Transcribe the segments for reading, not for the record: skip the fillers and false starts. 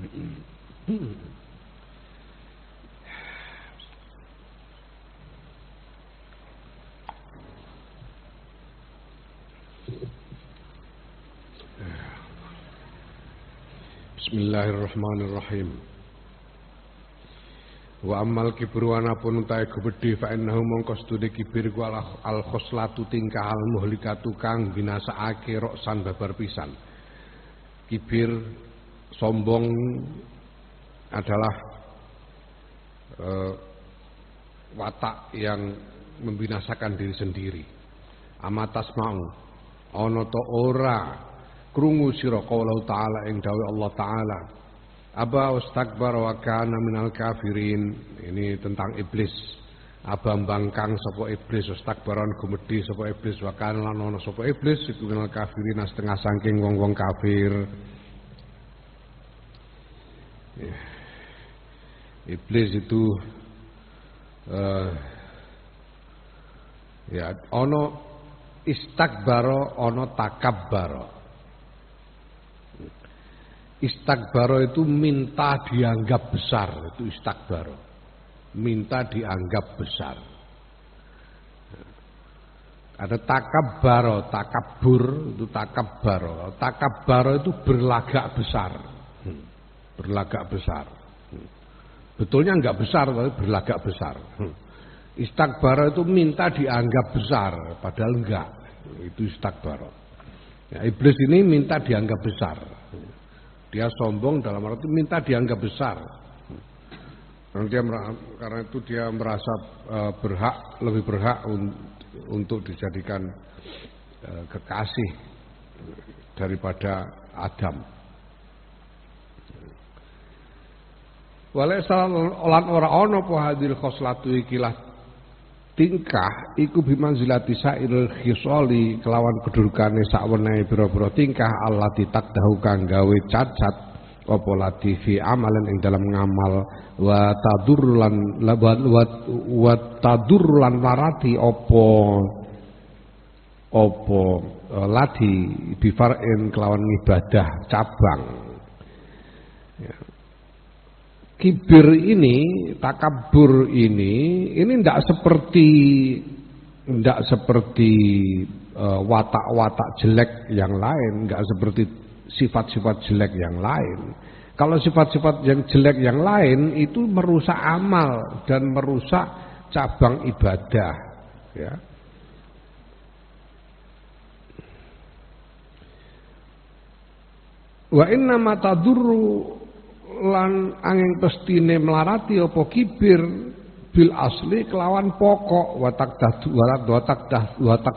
Bismillahirrahmanirrahim. Wa ammal kibru anapun utahe gumedhe fa innahu mongko studi kibir ku al khoslatu tingkah al muhlikatu kang binasaake roksan babar pisan. Kibir sombong adalah watak yang membinasakan diri sendiri. Amatas mau ana ta ora krungu sira qaulullah taala ing dawuh Allah taala aba wastakbar wa kana minal kafirin. Ini tentang iblis. Aba mbangkang sapa iblis, wastakbaran gumedhe sapa iblis, wa kana lan ana sapa iblis iku minal kafirin setengah saking wong-wong kafir. Iblis itu ya ana istakbara ana takabbara. Istakbaro itu minta dianggap besar, itu istakbaro. Minta dianggap besar. Ada takabbaro, takabbur itu takabbaro. Takabbaro itu berlagak besar. Berlagak besar. Betulnya enggak besar tapi berlagak besar. Istakbaro itu minta dianggap besar padahal enggak. Itu istakbaro. Ya, iblis ini minta dianggap besar. Dia sombong dalam arti minta dianggap besar. Karena itu dia merasa lebih berhak untuk dijadikan kekasih daripada Adam. Walaysa lan ora ana apa hadil khoslatu ikilah tingkah iku bimanzilati sairil khisali kelawan kedurukane sakwenehe pira-pira tingkah allati takdahu kang gawe cacat apa lati fi amalan ing dalam ngamal wa tadurlan larati apa lati bifar'in kelawan ibadah cabang. Ya. Kibir ini, takabur ini ndak seperti watak-watak jelek yang lain, nggak seperti sifat-sifat jelek yang lain. Kalau sifat-sifat yang jelek yang lain itu merusak amal dan merusak cabang ibadah, ya. Wa inna ma tadurru lan angin pestine melarati apa kibir bil asli kelawan pokok watak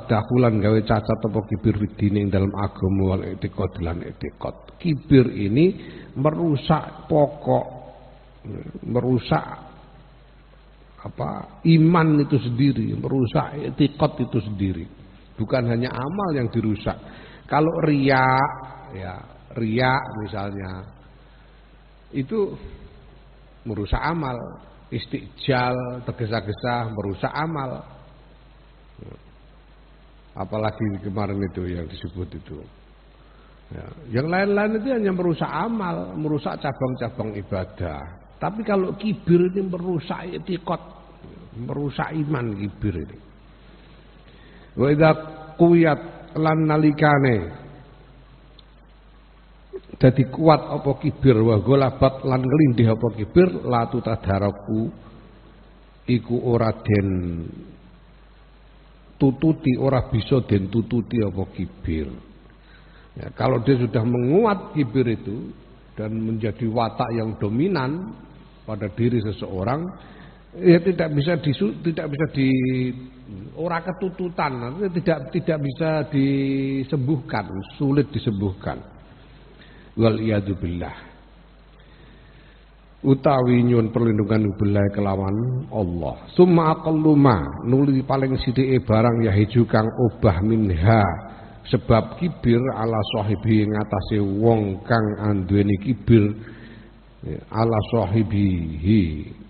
dahulan gawe cacat apa kibir fidine dalam agama wal etikot lan etikot. Kibir ini merusak pokok, merusak iman itu sendiri, merusak etikot itu sendiri. Bukan hanya amal yang dirusak. Kalau riya misalnya itu merusak amal, istiqjal, tergesa-gesa merusak amal. Apalagi kemarin itu yang disebut itu. Ya, yang lain-lain itu hanya merusak amal, merusak cabang-cabang ibadah. Tapi kalau kibir ini merusak etikot, merusak iman kibir ini. Wa idza quyat lan nalikane dadi kuat apa kibir wa golabat lan nglindih apa kibir latu tadaraku iku ora den tututi, ora bisa den tututi apa kibir. Ya, kalau dia sudah menguat kibir itu dan menjadi watak yang dominan pada diri seseorang, ya tidak bisa ora ketututan, tidak bisa disembuhkan, sulit disembuhkan. Wal iyadu billah. Utawi nyuwun perlindungan billah kelawan Allah. Summa aqallu ma nuli paling sithike barang yahiju kang obah minha sebab kibir ala sahibi ngatasé wong kang anduweni kibir ala sahibihi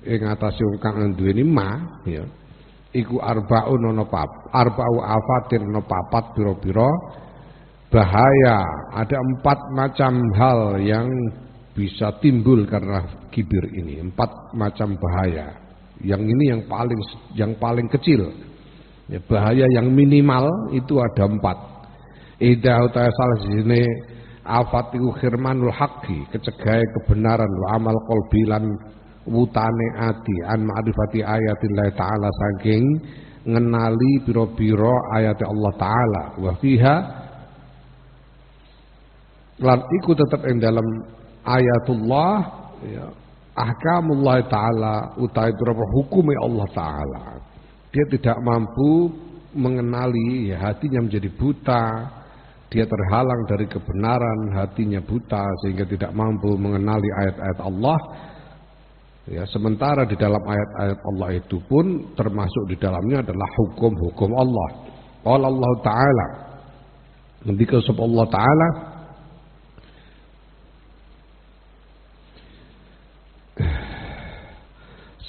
ing ngatasé wong kang anduweni ma ya iku arbaun ana arba'u afatin ana papat pira-pira bahaya. Ada 4 macam hal yang bisa timbul karena kibir ini. 4 macam bahaya. Yang ini yang paling kecil. Ya, bahaya yang minimal itu ada 4. Ida uta salah sini afatiku khirmanul haqqi, kecegai kebenaran wa amal qalbi lan wutane ati an ma'rifati ayatillah taala saking ngenali pira-pira ayat Allah taala wa fiha lan iku tetep ing dalam ayatullah ya ahkamullah taala utawi pira-pira hukume Allah taala. Dia tidak mampu mengenali, ya hatinya menjadi buta, dia terhalang dari kebenaran, hatinya buta sehingga tidak mampu mengenali ayat-ayat Allah. Ya, sementara di dalam ayat-ayat Allah itu pun termasuk di dalamnya adalah hukum-hukum Allah. Qala Allah Ta'ala, ketika Allah Ta'ala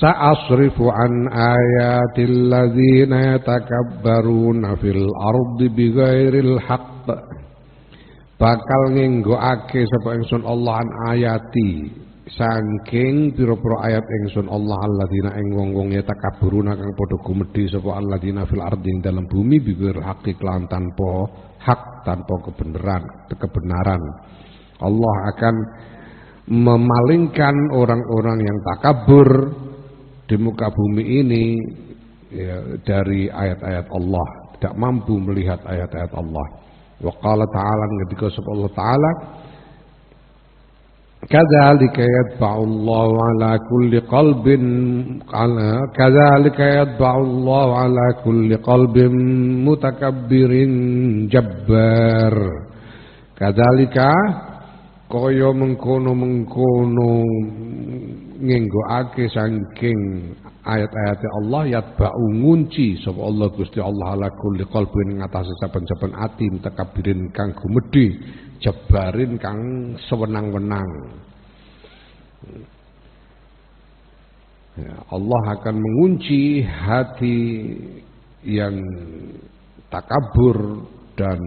Sa'asrifu an ayatil ladzina yatakabbaruna fil ardi bighairil haqq. Bakal ngenggoake sapa ingsun Allah an ayati saking pira-pira ayat ingsun Allah alladzina ing wong-wong yatakabbaruna kang padha gumedhi sapa alladzina fil ardi ing dalam bumi bighairil haqqi lan tanpa hak, tanpa kebenaran. Allah akan memalingkan orang-orang yang takabur di muka bumi ini ya, dari ayat-ayat Allah, tidak mampu melihat ayat-ayat Allah. Wa qala ta'ala, ketika Allah Ta'ala kadzalika yatba'ullahu ala kulli qalbin kadzalika yatba'ullahu ala kulli qalbin mutakabbirin jabbar. Kadzalika kaya mengkono-mengkono ngenggoake saking ayat-ayat Allah yatba'u ngunci sapa Allah Gusti Allah ala kulli qalbin ngatasi saben-saben ati mutakabirin kang gumedhi jabarin kang sewenang-wenang. Ya, Allah akan mengunci hati yang takabur dan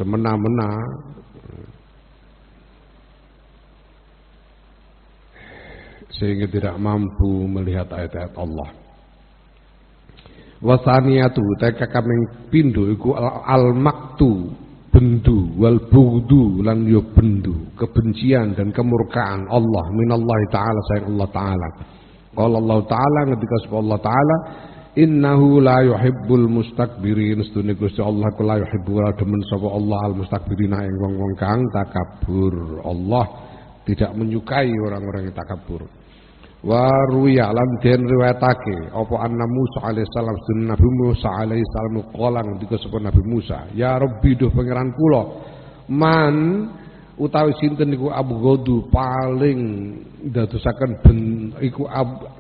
semena-mena sehingga tidak mampu melihat ayat-ayat Allah. Wasaniyatu teka kaming pindho iku al-maktu bendu wal bughdu lan yo bendu, kebencian dan kemurkaan Allah minallahi taala sayang Allah taala. Qala Allah taala ketika Allah taala innahu la yuhibbul mustakbirin, sedune Gusti Allah ku la yuhibbu wa demen sapa Allah al mustakbirina ing wong-wong kang takabur. Allah tidak menyukai orang-orang yang takabur. Wa ruya lan den riwayatake apa anna Musa alaihi salam sedune Nabi Musa alaihi salam qala ngendika sapa Nabi Musa, ya Rabbi duh pangeran kula, man utawi sinten niku abghadu paling dadosaken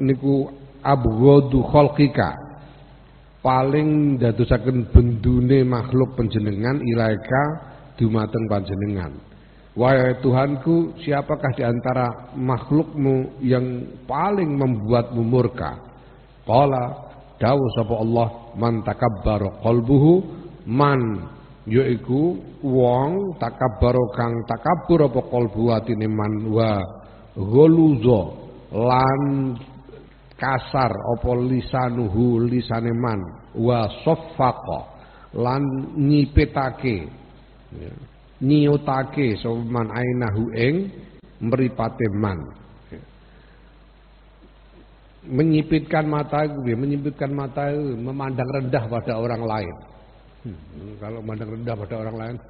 niku abghadu khalqika, paling dadosaken bendune makhluk panjenengan ilaika dumateng panjenengan. Wahai Tuhanku, siapakah di antara makhlukmu yang paling membuatmu murka? Qala dawuh sapa Allah, man takabbara qalbuhu, man yaiku wong takabbara kang takabur apa qalbu atine man wa ghuluza lan kasar apa lisanuhu lisane man wa saffaqa lan nyipetake ya. Nyiutake soman ainahu ing mripate man. Menyipitkan mata itu, memandang rendah pada orang lain. Kalau memandang rendah pada orang lain,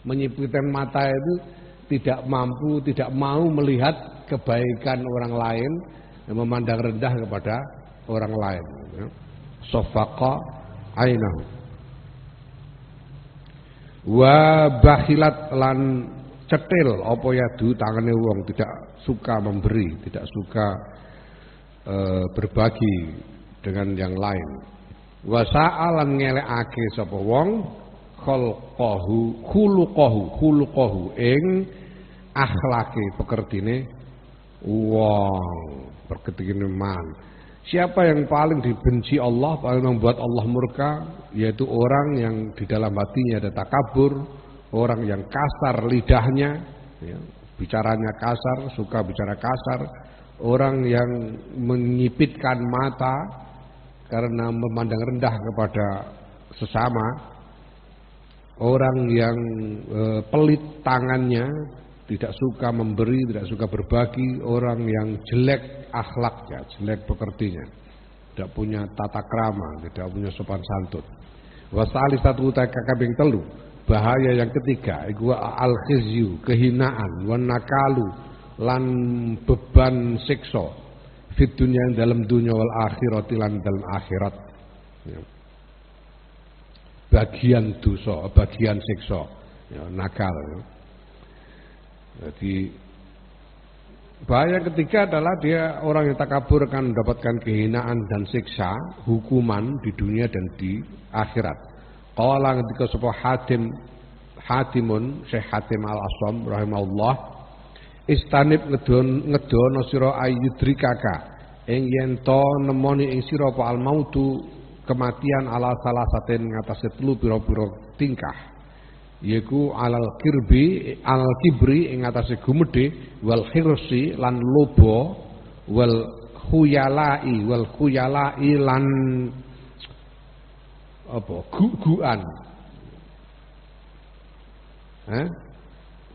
menyipitkan mata itu tidak mampu, tidak mau melihat kebaikan orang lain, memandang rendah kepada orang lain. Safaqa ainahu. Wa bakhilat lan cetil apa yadu tangane wong, tidak suka memberi, tidak suka berbagi dengan yang lain. Wa sa'alan ngelekake sapa wong khuluqahu ing akhlake pekertine wong, pekertine man. Siapa yang paling dibenci Allah, paling membuat Allah murka, yaitu orang yang di dalam hatinya ada takabur, orang yang kasar lidahnya, ya, bicaranya kasar, suka bicara kasar, orang yang menyipitkan mata karena memandang rendah kepada sesama, orang yang pelit tangannya, tidak suka memberi, tidak suka berbagi, orang yang jelek akhlaknya, jelek pekertinya, tidak punya tata krama, tidak punya sopan santun. Wasali satu kakabing telu, bahaya yang ketiga iku al khizyu, kehinaan, wan nakalu, lan beban siksa fit dunya, dalam dunia, wal akhirati, lan dalam akhirat. Ya. Bagian dosa, bagian siksa, ya, nakal. Ya. Jadi bahaya ketiga adalah dia orang yang takabur akan mendapatkan kehinaan dan siksa, hukuman di dunia dan di akhirat. Qala ketika sapa Hatimun Syekh Hatim Al-Asam rahimahullah, istanib ngedono sira ayyudrikaka ing yen to nemoni ing sira apa al mautu, kematian, ala salasatin ngatasi telu pira-pira tingkah, yaiku al kibri ing atase gumedhe, wal khirsi lan lobo, wal khuyalai lan apa guguan.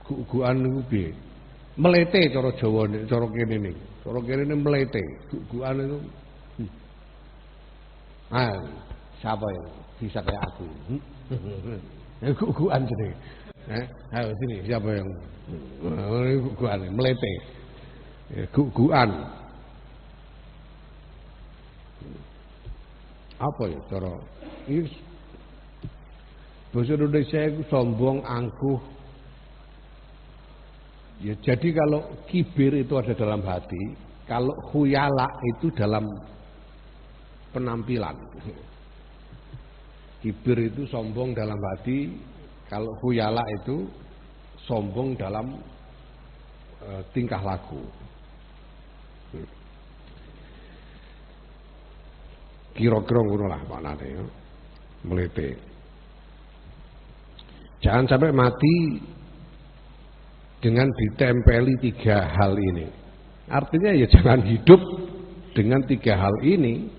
Guguan niku piye? Melete cara Jawa nek cara kene niku. Cara kene melete, guguan itu. Siapa yang bisa kayak aku? Guguan jenenge. Ayo sini, siapa yang guguan melete? Guguan. Apa ya cara ini bahasa Indonesia itu sombong, angkuh. Ya, jadi kalau kibir itu ada dalam hati, kalau khuyala itu dalam penampilan. Kibir itu sombong dalam hati, kalau khuyala itu sombong dalam tingkah laku. Kira-kira ngono lah maknane ya. Melete. Jangan sampai mati dengan ditempeli tiga hal ini. Artinya ya jangan hidup dengan tiga hal ini.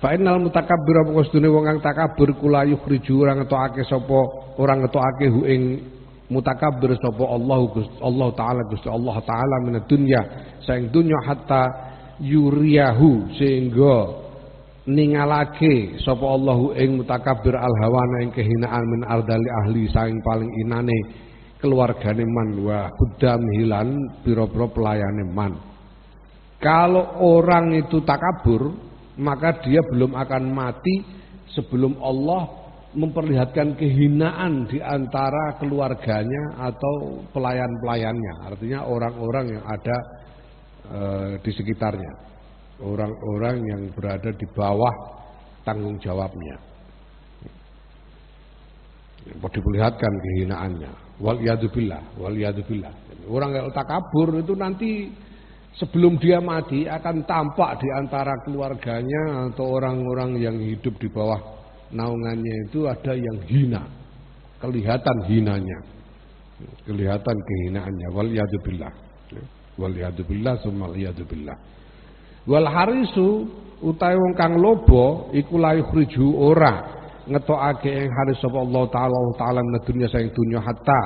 Fa innal mutakabbir apa kostune wong kang takabur kula yukhriju ora ngetokake sapa, ora ngetokake hu ing mutakabbir sapa Allah taala Gusti Allah taala minad dunya saing dunya hatta yuriyahu, sehingga ningalake sapa Allahu ing mutakabbir al hawana ing kehinaan min ardali ahli saing paling inane keluargane man wa kudam hilan pira-pira pelayane man. Kalau orang itu takabur, maka dia belum akan mati sebelum Allah memperlihatkan kehinaan di antara keluarganya atau pelayan-pelayannya, artinya orang-orang yang ada di sekitarnya, orang-orang yang berada di bawah tanggung jawabnya. Diperlihatkan kehinaannya. Waliyadzubillah. Orang yang takabur itu nanti sebelum dia mati akan tampak di antara keluarganya atau orang-orang yang hidup di bawah naungannya itu ada yang hina. Kelihatan hinanya. Kelihatan kehinaannya. Waliyadzubillah summa waliyadzubillah. Wal harisu utawi wong kang lobo iku la yukhriju ora ngetokake ing haris sapa Allah taala min dunya saing dunya hatta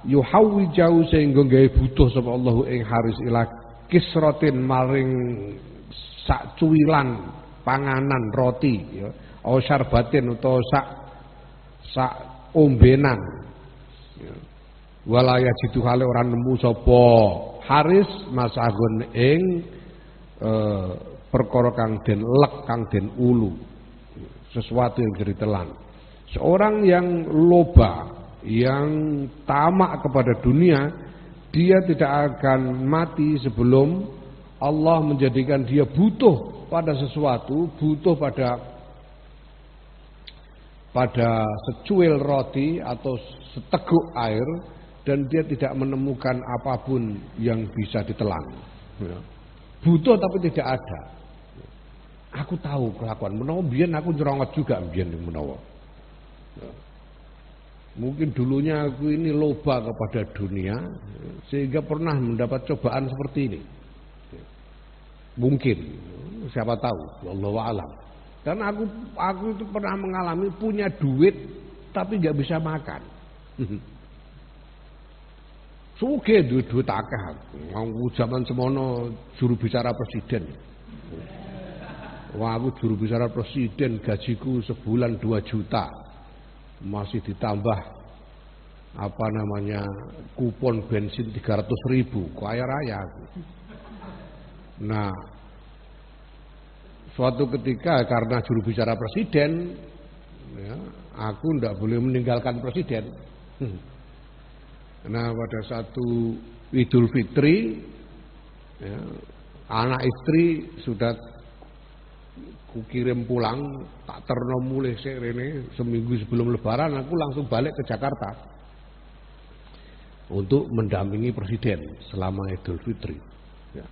yuhawi jauh sehingga gawe butuh sapa Allah ing haris ila kisratin maring sak cuwilan panganan roti ya, au syarbatin utawa sak ombenan ya. Wala yajidu hale ora nemu sapa haris masagun ing perkara kang den lek, kang den ulu, sesuatu yang ditelan. Seorang yang loba, yang tamak kepada dunia, dia tidak akan mati sebelum Allah menjadikan dia butuh pada sesuatu, butuh pada secuil roti atau seteguk air, dan dia tidak menemukan apapun yang bisa ditelan. Butuh tapi tidak ada. Aku tahu kelakuan menawa, biyen aku nyerongot juga biyen ning menawa. Mungkin dulunya aku ini loba kepada dunia sehingga pernah mendapat cobaan seperti ini. Mungkin, siapa tahu, wallahu a'lam. Karena aku itu pernah mengalami punya duit tapi nggak bisa makan. Sugih duit akeh. Aku zaman semono juru bicara presiden. Wah, aku juru bicara presiden, gajiku sebulan 2 juta. Masih ditambah apa namanya kupon bensin 300.000, kaya raya aku. Nah, suatu ketika karena juru bicara presiden, ya, aku tidak boleh meninggalkan presiden. Nah, pada satu Idul Fitri, ya, anak istri sudah kukirim pulang, tak terno mulih rene seminggu sebelum Lebaran, aku langsung balik ke Jakarta untuk mendampingi presiden selama Idul Fitri. Ya.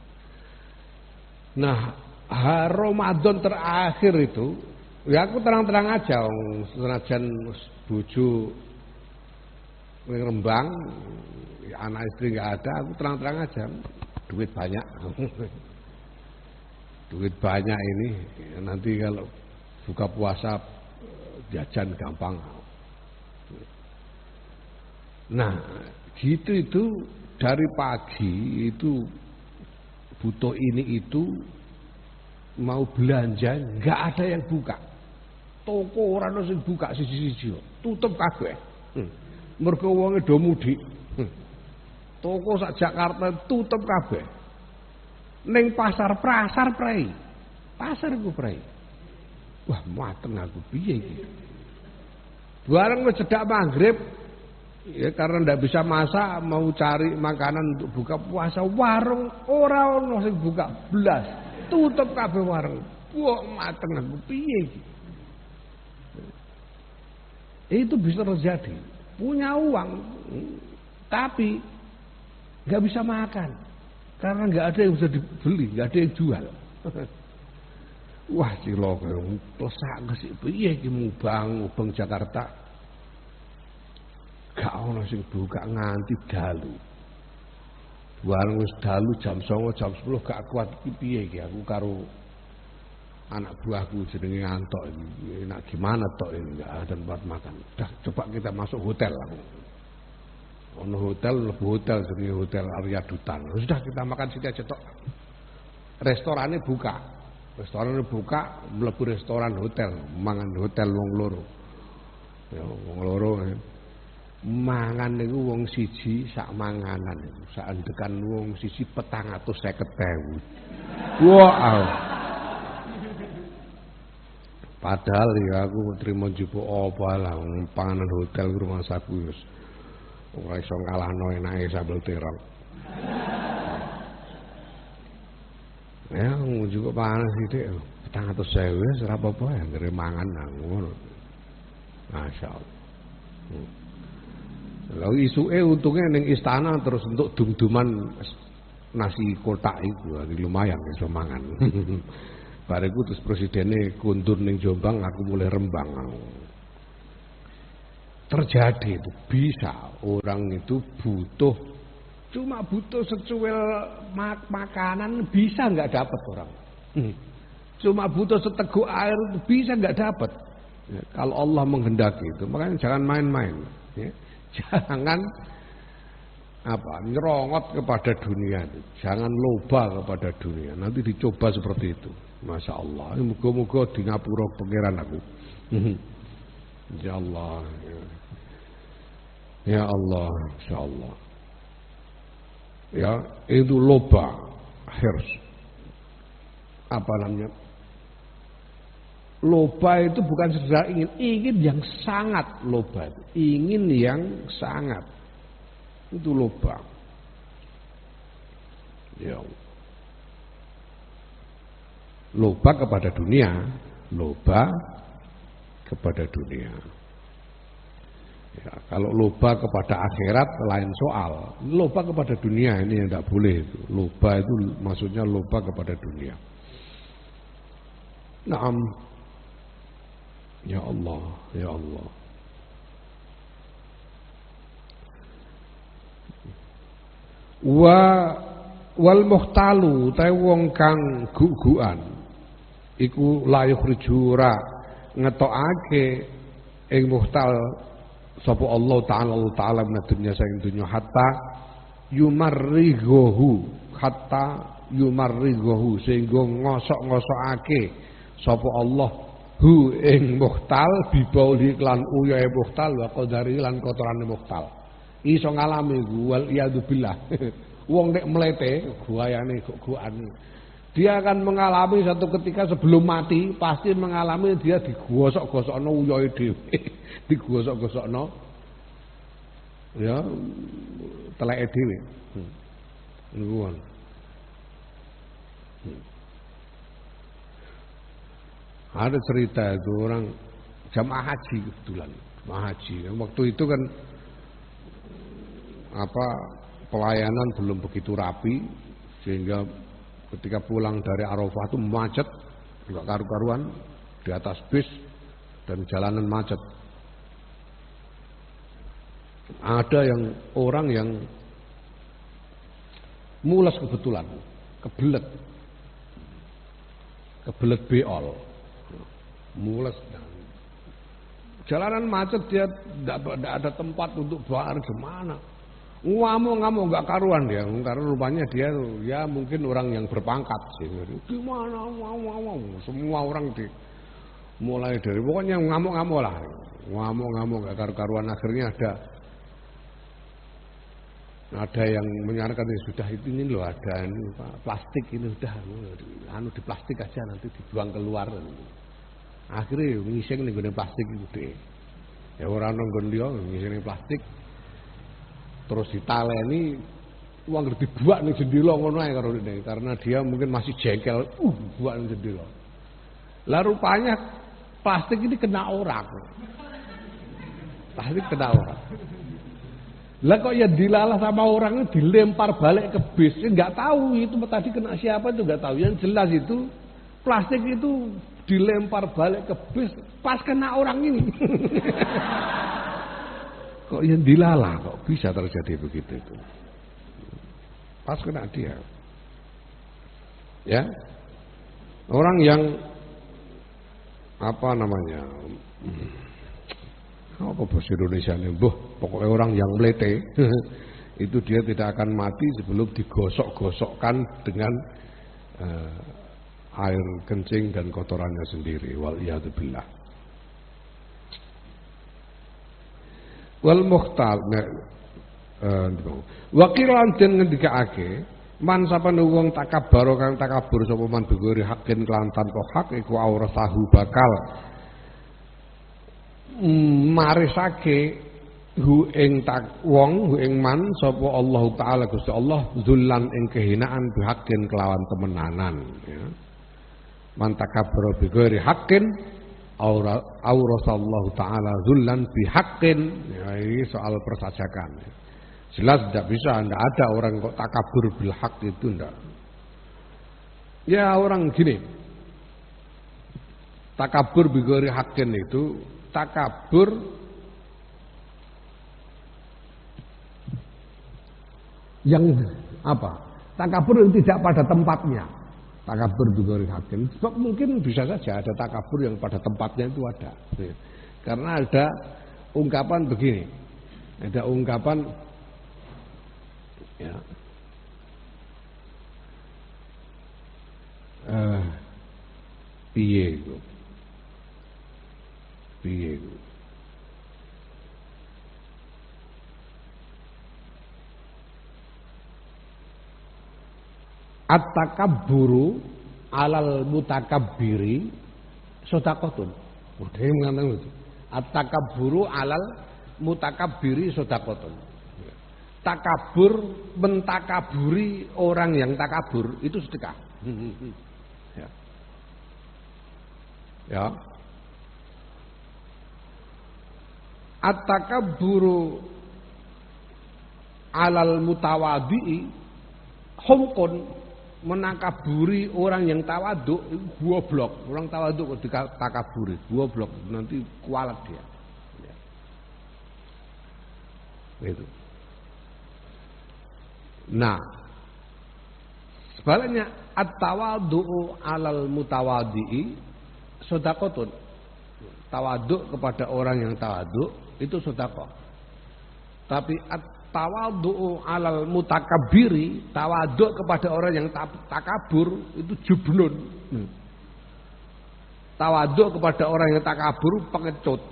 Nah, Ramadan terakhir itu, ya aku terang-terang aja, senajan bojo Rembang, ya anak istri nggak ada, aku terang-terang aja, duit banyak. Duit banyak ini nanti kalau buka puasa jajan gampang. Nah, gitu itu dari pagi itu butuh ini itu mau belanja nggak ada yang buka. Toko ora ono sing buka siji-siji, tutup kabeh. Mergo wonge do mudik. Toko sak Jakarta tutup kabeh. Ning pasar prei. Pasar ku prei. Wah, mateng aku piye iki. Bareng wis cedak maghrib, ya karena ndak bisa masak, mau cari makanan untuk buka puasa, warung ora ono sing buka blas. Tutup kabeh warung. Wah, mateng aku piye iki. Itu bisa terjadi. Punya uang, tapi nggak bisa makan karena nggak ada yang bisa dibeli, nggak ada yang jual. Wah, cilok plesak sih, piye iki mubang Jakarta. Gak ono sing buka nganti dalu. Warung wis dalu jam 09.00 jam 10 gak kuat iki piye iki aku karo anak buahku jenenge Antok ini. Enak gimana tok ini enggak ada tempat makan. Dah coba kita masuk hotel lah. Ono hotel, lebu hotel jenenge Hotel Arya Dutan. Sudah kita makan situ aja tok. Restorannya buka. Restorannya buka, mlebu restoran hotel, mangan hotel wong loro. Ya wong loro. Mangan niku wong siji sak manganan niku. Sak endekan wong siji 450.000. Wah. Padahal ya aku terima jupuk apa lah panganan hotel rumah saku wis ora iso ngalahno enake sambel terong. Ya juga panas sithik 400.000 wis ora apa-apa ya ngere mangan nang ngono. Masyaallah. Lalu isuke untunge ning istana terus untuk dum-duman nasi kotak iku lumayan iso mangan. Bariku terus presidennya kundur ning Jombang, aku mulai Rembang. Terjadi itu bisa orang itu butuh, cuma butuh secuil makanan bisa nggak dapat orang. Cuma butuh seteguk air bisa nggak dapat. Ya, kalau Allah menghendaki itu, makanya jangan main-main. Ya. Jangan nyerongot kepada dunia itu. Jangan loba kepada dunia. Nanti dicoba seperti itu. Masya Allah. Moga-moga di ngapura pangeran aku. Ya Allah. Ya Allah. Insya Allah. Ya itu loba. Hirs. Apa namanya? Loba itu bukan sekedar ingin. Ingin yang sangat loba. Ingin yang sangat. Itu loba. Ya Allah. Loba kepada dunia, loba kepada dunia. Ya, kalau loba kepada akhirat lain soal. Loba kepada dunia ini yang tidak boleh itu. Loba itu maksudnya loba kepada dunia. Naam. Ya Allah, ya Allah. Wa wal muhtalu ta wong kang gugukan iku layuh rijura ngetokake ing muhtal sapa Allah taala min dunya saking dunya hatta yumarrighahu sehingga ngosok-ngosokake sapa Allah hu ing muhtal bibauli lan uyahe muhtal wa qadari lan kotorane muhtal iso ngalami wal iyadu billah wong nek mlete guayane gogoane dia akan mengalami satu ketika sebelum mati pasti mengalami dia digosok-gosokno uyahe dhewe digosok-gosokno ya teleke dhewe niku ada cerita itu orang jamaah haji kebetulan jamaah haji waktu itu kan pelayanan belum begitu rapi sehingga ketika pulang dari Arafah itu macet enggak karu-karuan di atas bis dan jalanan macet. Ada orang yang mules kebetulan kebelet beol mules jalanan macet dia tidak ada tempat untuk buang gimana ngamuk nggak karuan dia karena rupanya dia ya mungkin orang yang berpangkat sih gimana semua orang mulai dari pokoknya ngamuk lah ngamuk nggak karuan akhirnya ada yang menyarankan sudah ini loh ada ini plastik ini sudah di plastik aja nanti dibuang keluar akhirnya ngising nih gede plastik itu deh ya orang nonggon dia ngising plastik terus ditaleni uang dibuat nih jendela ngono ae karo ini karena dia mungkin masih jengkel buat nih jendela lah rupanya plastik ini kena orang lah kok ya dilalah sama orang itu dilempar balik ke bis nggak tahu itu tadi kena siapa itu nggak tahu yang jelas itu plastik itu dilempar balik ke bis pas kena orang ini kok yang dilalah kok bisa terjadi begitu itu pas kena dia ya orang yang apa namanya apa bahasa Indonesia ini pokoknya orang yang melete itu dia tidak akan mati sebelum digosok-gosokkan dengan air kencing dan kotorannya sendiri wal iyadzubillah wal muhtal wakilan den ngendikake man sapane wong takabbar kang takabur sapa man bigori hakin kelan tanpa hak iku aurasahu bakal marisake hu ing hu ing man sapa Allah taala Gusti Allah zullan ing kehinaan bihakin kelawan temenanan ya man takabbara bi ghairi haqqin aurasallahu taala zullan bihaqqin ya ini soal persajakan jelas tidak bisa tidak ada orang kok takabur bil haq itu enggak ya orang gini takabur bi ghairi haqqin itu takabur yang apa? Takabur yang tidak pada tempatnya. Takabur bigori hakim. Sebab mungkin bisa saja ada takabur yang pada tempatnya itu ada. Karena ada ungkapan begini. Ada ungkapan ya. Piye itu. At-takabburu alal mutakabbiri sedaqatun. Dia mengatakan itu. At-takabburu alal mutakabbiri sedaqatun. Takabur mentakaburi orang yang takabur itu sedekah. Ya. Ya. At-takabburu alal mutawadhi'i humkun menakaburi orang yang tawaduk goblok. Orang tawaduk kok ditakaburi, goblok nanti kualat dia. Ya. Itu. Nah, sebaliknya at-tawadhu'u 'alal mutawadhi'i shadaqatun. Tawadhu kepada orang yang tawadhu itu sedekah. Tapi at-tawadhu'u 'alal mutakabbiri, tawadhu kepada orang yang takabur itu jubnun. Tawadhu kepada orang yang takabur pengecut.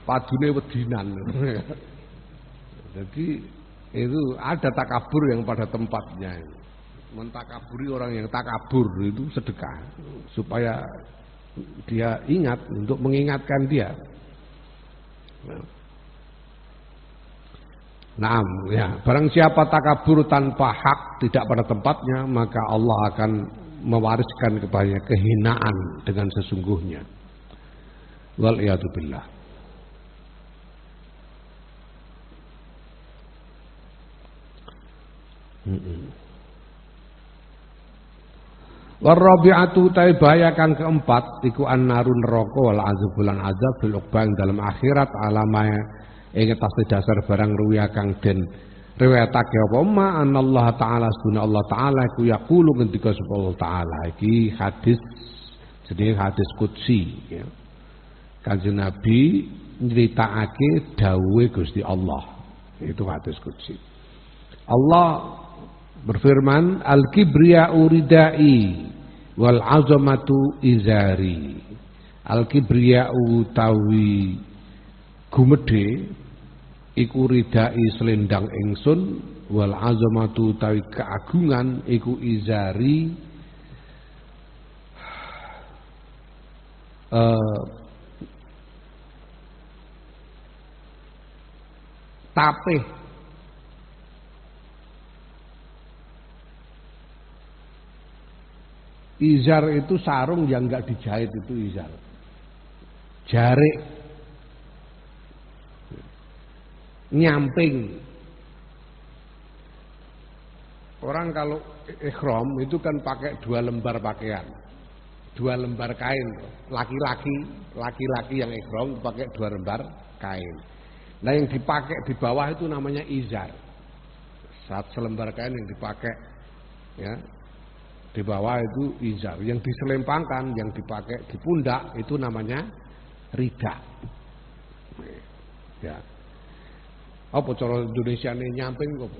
Padune wedinan. Jadi itu ada takabur yang pada tempatnya. Mentakaburi orang yang takabur itu sedekah supaya dia ingat, untuk mengingatkan dia. Naam, ya, barang siapa takabur tanpa hak, tidak pada tempatnya, maka Allah akan mewariskan kepadanya kehinaan dengan sesungguhnya. Wal iyadu billah. Warabi'atu taibaya kang keempat iku annarun neraka wal azabulan azab fil uqba dalam akhirat alama ing atas dasar barang ruya kang den riwayatake apa ma anallahu taala sunna Allah taala iku yaqulu ngendika sapa Allah taala iki hadis jenenge hadis qudsi ya. Kanjeng Nabi nyritakake dawuhe Gusti Allah. Itu hadis qudsi. Allah berfirman al-kibriya'u ridai wal 'azamatu izari. Al-kibriya'u tawi gumedhe iku ridai selendang ingsun wal 'azamatu tawi keagungan iku izari tapeh. Izar itu sarung yang enggak dijahit, itu izar. Jarik, nyamping. Orang kalau ihram itu kan pakai 2 lembar pakaian, 2 lembar kain. Laki-laki yang ihram pakai 2 lembar kain. Nah yang dipakai di bawah itu namanya izar. Selembar kain yang dipakai, ya. Di bawah itu izar, yang diselempangkan, yang dipakai di pundak itu namanya rida. Ya. Apa cara Indonesia ini nyamping kok?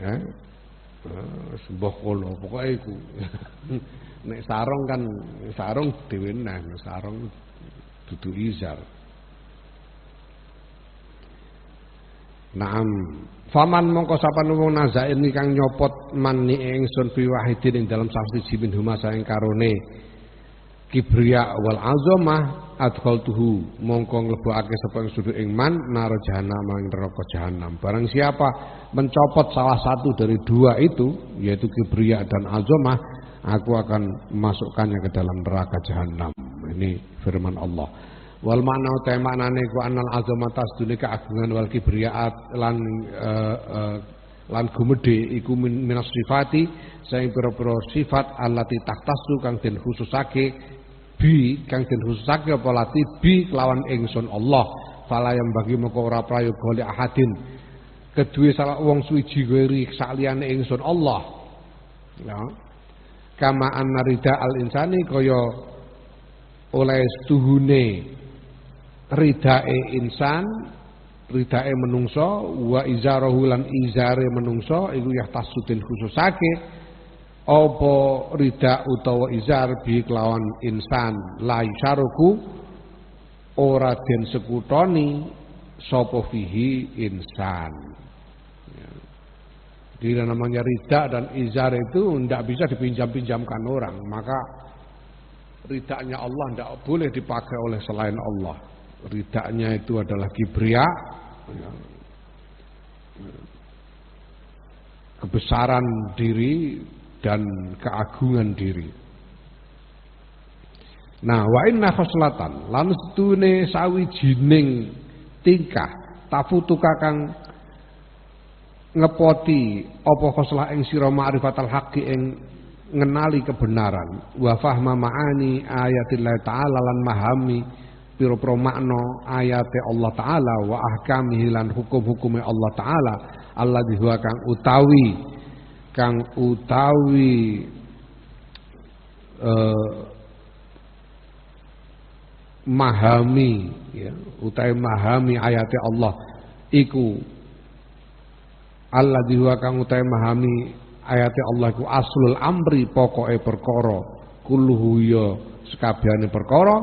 Ya. Sembah kono pokoke iku. Nek sarung kan sarung dhewe nang, sarung dudu izar. Naam, faman mongko sapan wong nazain kang nyopot manni ingsun fi wahidin ing dalam sawiji min huma saing karone kibriya wal azamah adkhaltuhu mongko nglebokake sapa ingsun ing man nar jahanam ing neraka jahanam. Barang siapa mencopot salah satu dari 2 itu, yaitu kibriya dan azamah, aku akan memasukkannya ke dalam neraka jahanam. Ini firman Allah. Wal makna uta maknane ku anal azamata sedune keagungan wal kibriyaat lan gumedhe iku minas sifati saing pira-pira sifat allati tahtasu kang den khususake kang den khususake apa lati kelawan ingsun Allah. Fala yang bagi moko ora prayoga li ahadin kedue salah wong suwiji wiri saliyane ingsun Allah. Ya. Kama annarida al insani kaya oleh stuhune ridae insan, ridae menungso, wa izarahu lan izare menungso iku yahtasudin khususake apa rida utawa izar bi kelawan insan la yusaruku ora den sekutoni sapa fihi insan. Ya. Jadi namanya rida dan izar itu tidak bisa dipinjam-pinjamkan orang, maka ridanya Allah tidak boleh dipakai oleh selain Allah. Ridanya itu adalah kibriya, kebesaran diri dan keagungan diri. Nah, wa inna khoslatan lan setune sawijining tingkah tafutuka kang ngepoti apa khoslah ing sira ma'rifatal haqqi ing ngenali kebenaran wa fahma ma'ani ayatillah ta'ala lan mahami pira-pira makna ayate Allah taala wa ahkamihi lan hukum-hukume Allah taala alladzi huwa kang utawi mahami ya utawi mahami ayate Allah iku alladzi huwa kang utawi mahami ayate Allah iku aslul amri pokoke perkara kulluhu ya sekabehane perkara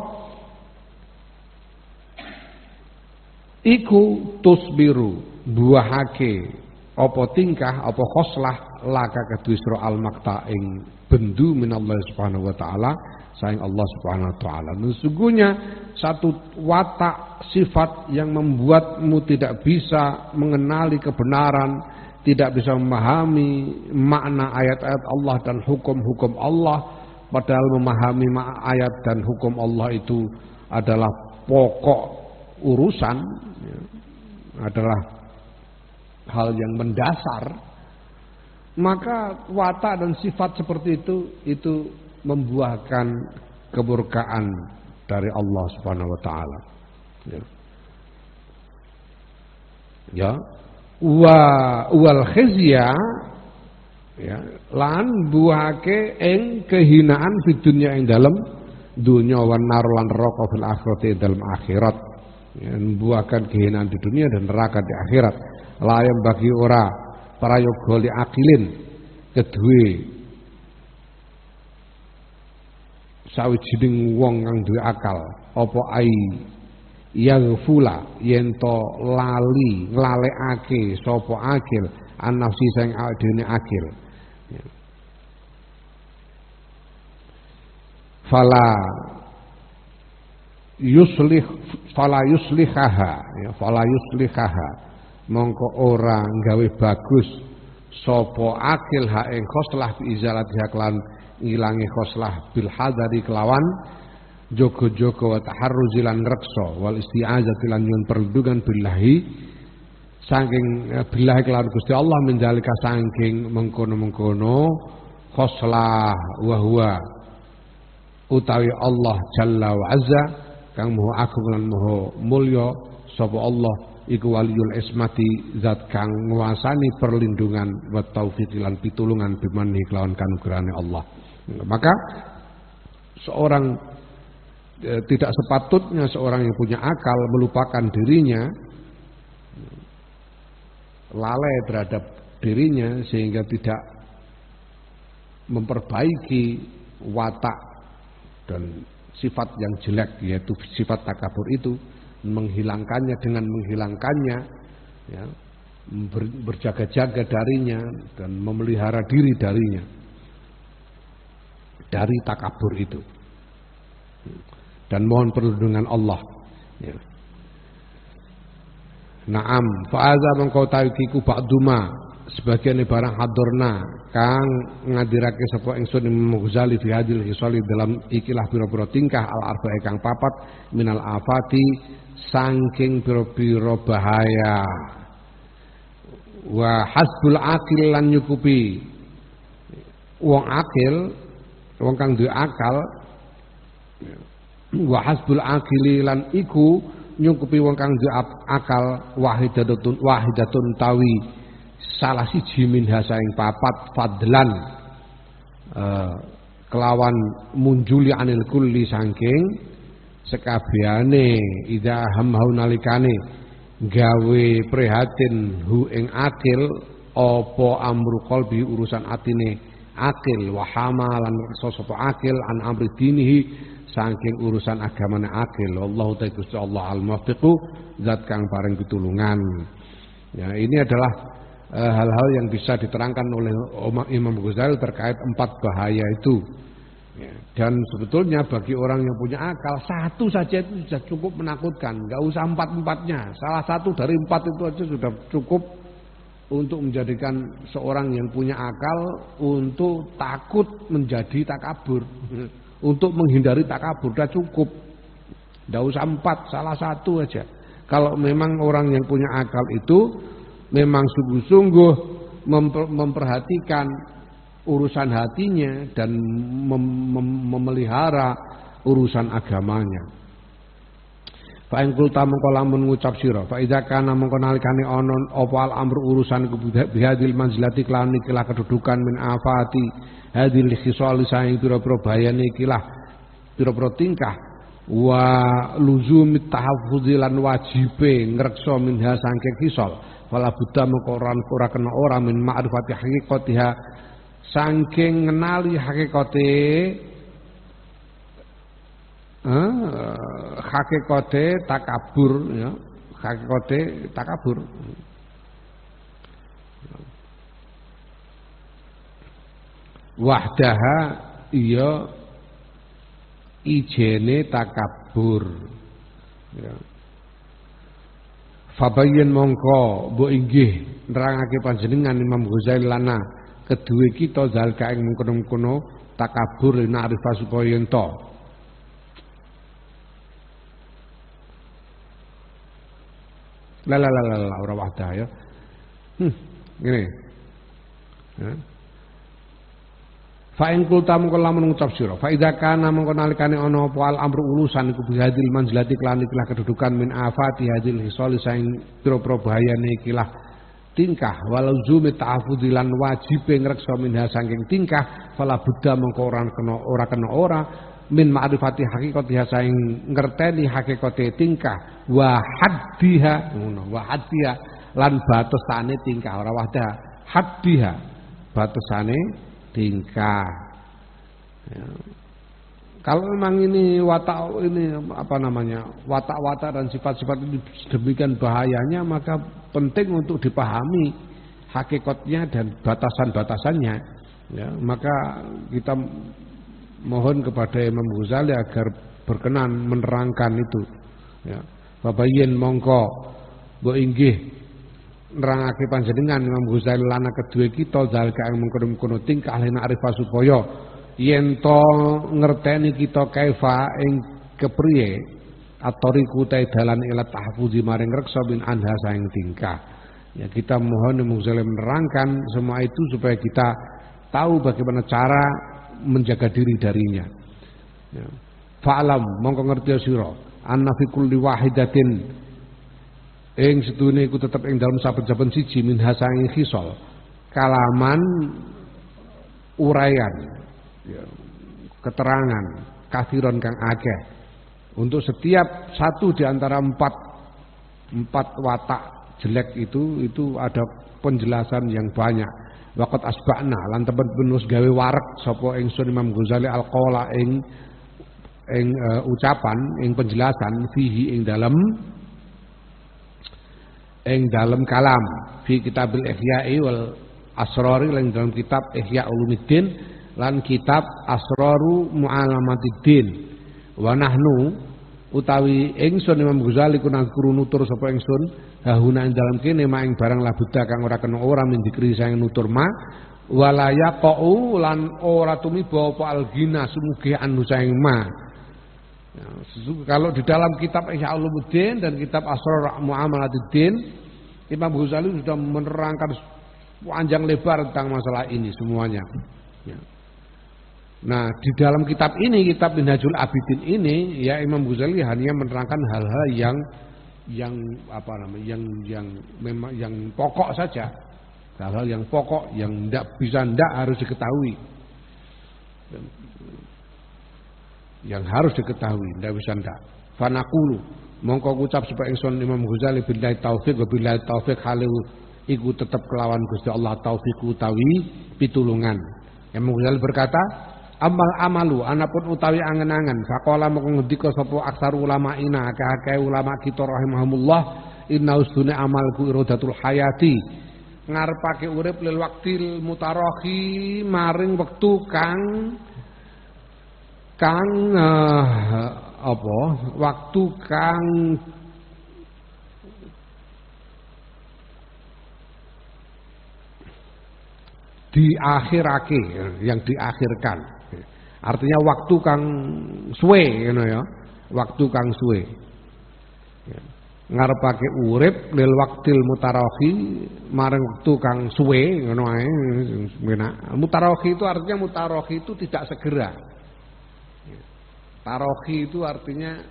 iku tusbiru buahake apa tingkah apa khoslah laka kedue sira al makta ing bendu minallah subhanahu wa taala sayang Allah subhanahu wa taala. Sesungguhnya satu watak sifat yang membuatmu tidak bisa mengenali kebenaran, tidak bisa memahami makna ayat-ayat Allah dan hukum-hukum Allah, padahal memahami ayat dan hukum Allah itu adalah pokok urusan, adalah hal yang mendasar, maka watak dan sifat seperti itu membuahkan kemurkaan dari Allah Subhanahu wa taala. Ya. Wal khizya ya lan buahake ing kehinaan di dunia ing dalam dunia wan nar lan neraka fil akhirati dalam akhirat. Ya, membuahkan kehinaan di dunia dan neraka di akhirat. Layam bagi ora prayoga li akilin kedue sawijining wong kang duwe akal apa ai yaghfula yen to lali nglalekake sapa akil an nafsi sing dene akil fala yuslihaha mongko ora gawe bagus sapa akil ha ing khoslah bi izalatiha lan ngilangi khoslah bil hadari kelawan jogo-jogo wa taharruzi lan reksa wal isti'azati lan nyuwun perlindungan billahi saking billahi kelawan Gusti Allah menjalika saking mengkono-mengkono khoslah wa huwa utawi Allah jalla wa azza kang maha agung lan maha mulya sapa Allah iku waliyul ismati zat kang nguasani perlindungan wa taufiq lan pitulungan bimanhi kelawan kanugrahane Allah. Maka seorang tidak sepatutnya seorang yang punya akal melupakan dirinya, lalai terhadap dirinya sehingga tidak memperbaiki watak dan sifat yang jelek yaitu sifat takabur itu, menghilangkannya dengan menghilangkannya ya, berjaga-jaga darinya dan memelihara diri darinya dari takabur itu dan mohon perlindungan Allah ya. Naam fa'adza mengkau tawikiku ba'duma sebagian barang hadurna kang ngadirake sapa ingsun Imam Ghazali fi hadil hisali dalam ikilah pira-pira tingkah al arba'i kang papat minal afati saking pira-pira bahaya wa hasbul akil lan nyukupi wong akil wong kang duwe akal wa hasbul akili lan iku nyukupi wong kang duwe akal wahidatun tawi salah siji min hasaing papat fadlan kelawan munjuli anil kulli saking sekabehane ida hamhau nalikane gawe prihatin hu ing akil apa amru qalbi urusan atine akil wa hamalan sapa akil an amri dinihi saking urusan agamane akil wallahu ta'ala Gusti Allah al-muwaffiqu zat kang paring pitulungan. Ya, ini adalah hal-hal yang bisa diterangkan oleh Imam Ghazali terkait 4 bahaya itu. Ya, dan sebetulnya bagi orang yang punya akal satu saja itu sudah cukup menakutkan, nggak usah 4-4-nya. Salah satu dari 4 itu aja sudah cukup untuk menjadikan seorang yang punya akal untuk takut menjadi takabur, untuk menghindari takabur sudah cukup. Nggak usah 4, salah satu aja. Kalau memang orang yang punya akal itu memang sungguh-sungguh memperhatikan urusan hatinya dan memelihara urusan agamanya. Fa in qulta mengko lamun ngucap sira fa idza kana mengko nalikane ana apa al amru urusan bihadil manzilati kelawan ikilah kedudukan min afati hadil khisal saing pira-pira bayane ikilah pira-pira tingkah wa luzumit tahaffudzi lan wajibe ngreksa minha saking khisal wala buddha mengko ora kena ora min ma'rifati haqiqatiha saking ngenali hakikate hakikate takabur ya hakikate takabur wahdaha iya ijene takabur ya fabayyin mongko mbok inggih nerangake panjenengan Imam Ghazali lana kedue kita zalika ing mengkono-mengkono takabur na'rifa supaya ento la ora wahdah ya. Ngene. Ya. Fa in qulta mongko lamun ngucap sira fa idza kana mongko nalikane ana apa al amru ulusan iku bihadil manzilati kelan ikilah kedudukan min afati hadil hisali saing pira-pira bahayane ikilah tingkah walau zumi ta'afudilan wajib ngreksa minha saking tingkah fala buddha mongko ora kena min ma'rifati hakikatiha saing ngerteni hakikate tingkah wa haddiha ngono wa haddiha lan batasane tingkah ora wahda haddiha batasane tingkah ya. Kalau memang ini watak ini apa namanya watak-watak dan sifat-sifat ini demikian bahayanya maka penting untuk dipahami hakikatnya dan batasan-batasannya ya maka kita mohon kepada Imam Ghazali agar berkenan menerangkan itu ya babayin mongko mbok inggih nerangake panjenengan Imam Ghazali lana kedue kita zalika ing mengkono-kono tingkah lena arifa supaya yen to ngerteni kita kaifa ing kepriye atoriku ta dalan ila tahfuzi maring reksa bin anha saing tingkah ya kita mohon Imam Ghazali menerangkan semua itu supaya kita tahu bagaimana cara menjaga diri darinya. Ya. Fa'lam mongko ngerti sira anna fi kulli wahidatin ing sedune iku tetep ing dalem saben-saben siji min hasangi khisal kalaman uraian ya, keterangan kathiron kang akeh untuk setiap satu di antara empat watak jelek itu ada penjelasan yang banyak. Waqat asba'na lan temen benus gawe warek sapa ingsun Imam Ghazali alqaula ing ucapan ing penjelasan fihi ing dalam kalam fi kitabil ihya'i wal asrari lan dalam kitab Ihya Ulumuddin lan kitab Asraru Mu'alamatiddin wa nahnu utawi ingsun Imam Ghazali kunangkuru nutur sapa ingsun hahuna ing dalem kene mak ing barang labuda kang ora kena ora mendikri sang nutur ma walaya qau lan ora tumiba apa algina sumugi anu sang ma ya, kalau di dalam kitab Ihya Ulumuddin dan kitab Asrar Mu'amalatiddin Imam Ghazali sudah menerangkan panjang lebar tentang masalah ini semuanya ya. Nah di dalam kitab ini kitab Minhajul Abidin ini ya Imam Ghazali hanya menerangkan hal-hal yang apa namanya yang memang yang pokok saja hal-hal yang pokok yang ndak harus diketahui yang harus diketahui ndak bisa ndak fanaqulu mongko ngucap supaya ingsun Imam Ghazali billahi taufik wa billahi taufik halu iku tetep kelawan Gusti Allah taufik utawi pitulungan Imam Ghazali berkata amal amalu anapun utawi angen-angen faqala moko ngendika sapa aksar ulama ina akeh ulama kita rahimahumullah inna usdune amalku iradatul hayati ngarepake urip lil waqtil mutarahi maring wektu waktu kang diakhirake yang diakhirkan artinya waktu kang suwe ngono ya waktu kang suwe ya. Ngarepake urip lil waqtil mutarahi maring waktu kang suwe ngono ae mutarahi itu artinya mutarahi itu tidak segera ya. Tarahi itu artinya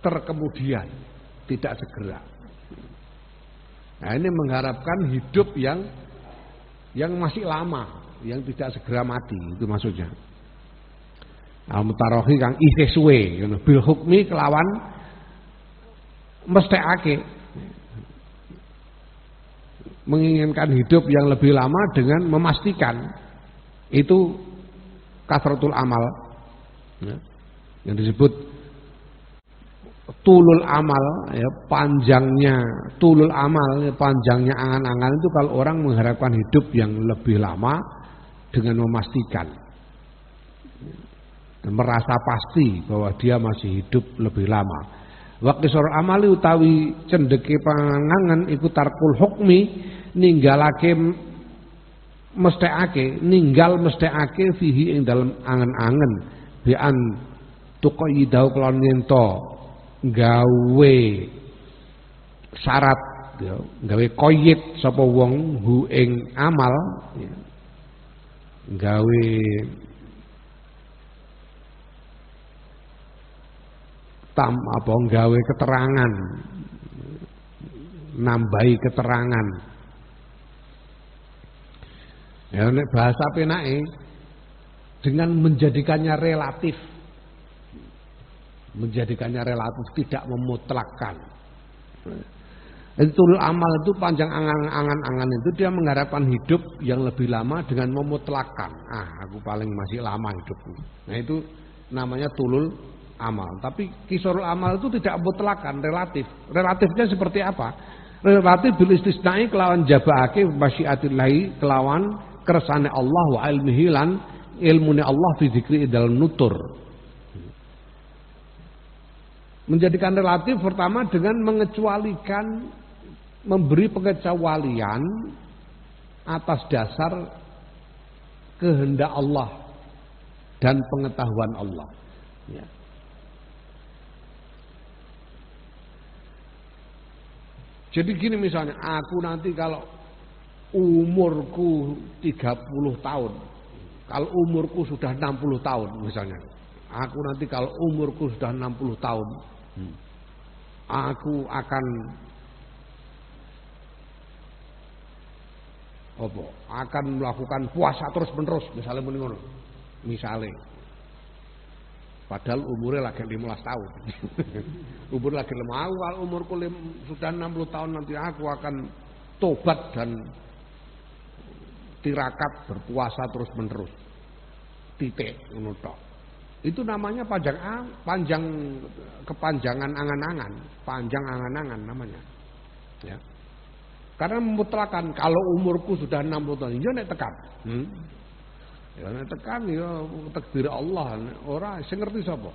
terkemudian, tidak segera. Nah, ini mengharapkan hidup yang masih lama, yang tidak segera mati, itu maksudnya. Al-mutarohi kang isih suwe, bil hukmi kelawan mesthekake. Menginginkan hidup yang lebih lama dengan memastikan itu kasratul amal, ya, yang disebut tulul amal, ya, panjangnya tulul amal, ya, panjangnya angan-angan itu kalau orang mengharapkan hidup yang lebih lama dengan memastikan dan merasa pasti bahwa dia masih hidup lebih lama. Wa qisar amali utawi cendeke pangangan iku tarkul hukmi, ninggalake mesthekake fihi ing dalem angen-angen bi an tuqayyidau kelon nyento gawe syarat, ya, gawe koyit sapa wong hu ing amal, ya, gawe gawe keterangan, nambahi keterangan. Ya, nek bahasa penake dengan menjadikannya relatif. Menjadikannya relatif, tidak memutlakkan. Itu amal itu panjang angan-angan itu dia mengharapkan hidup yang lebih lama dengan memutlakkan. Aku paling masih lama hidupku. Nah, itu namanya tulul amal. Tapi kisorul amal itu tidak mutlakan, relatif. Relatifnya seperti apa? Relatif bil istisnai kelawan jabahake masyiatillahi kelawan kersane Allah wa ilmihi lan ilmune Allah fi dzikri dalam nutur. Menjadikan relatif pertama dengan mengecualikan, memberi pengecualian atas dasar kehendak Allah dan pengetahuan Allah, ya. Jadi gini misalnya, aku nanti kalau umurku 30 tahun, kalau umurku sudah 60 tahun misalnya, aku nanti kalau umurku sudah 60 tahun, aku akan melakukan puasa terus menerus, misalnya menurut, misalnya. Padahal umurnya lagi 15 tahun. Umur lagi 5 awal, umurku sudah 60 tahun nanti aku akan tobat dan tirakat berpuasa terus menerus. Titik ngono tok. Itu namanya kepanjangan angan-angan, panjang angan-angan namanya. Ya. Karena memutlakan kalau umurku sudah 60 tahun, ya nek tekan. Ya nek tekan ya takdir Allah, ora sing ngerti sapa.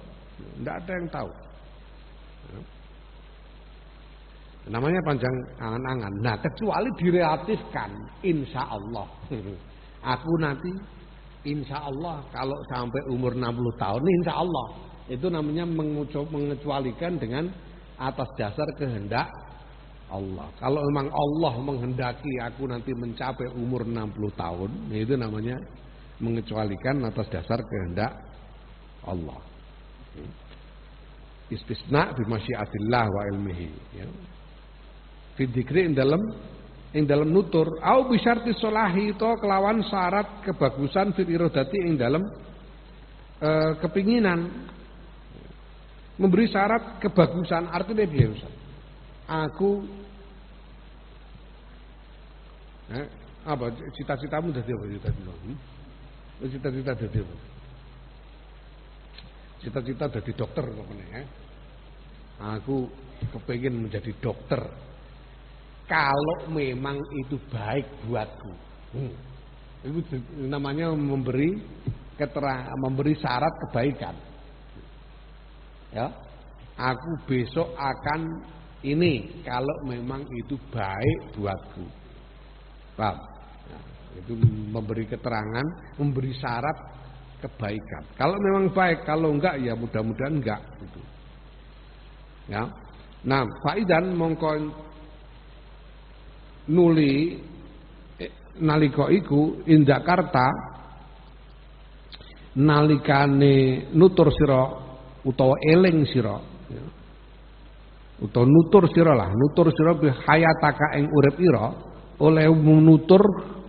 Ndak ada yang tahu. Ya. Namanya panjang angan-angan. Nah, kecuali direlatifkan, insya Allah. Aku nanti insya Allah kalau sampai umur 60 tahun, insya Allah. Itu namanya mengecualikan dengan atas dasar kehendak Allah. Kalau memang Allah menghendaki aku nanti mencapai umur 60 tahun, itu namanya mengecualikan atas dasar kehendak Allah. Istisna bi masyiatillah wa ilmihi, ya. Fi dzikri ing dalam nutur au bi syarti solahi to kelawan syarat kebagusan fil iradati ing dalam kepinginan, memberi syarat kebagusan. Artinya piye Ustaz? Aku apa cita-citamu dadi apa cita-citamu? Cita-cita dadi apa? Cita-cita dadi dokter kok meneh. Aku kepengin menjadi dokter. Kalau memang itu baik buatku. Itu namanya memberi syarat kebaikan. Ya. Aku besok akan ini kalau memang itu baik buatku. Paham? Nah, itu memberi keterangan, memberi syarat kebaikan. Kalau memang baik, kalau enggak ya mudah-mudahan enggak gitu. Ya. Nah, faidan mongko nuli nalika iku indakarta nalikane nutur sira utawa eling sira, ya. utawa nutur sira bi hayataka ing urip ira oleh nutur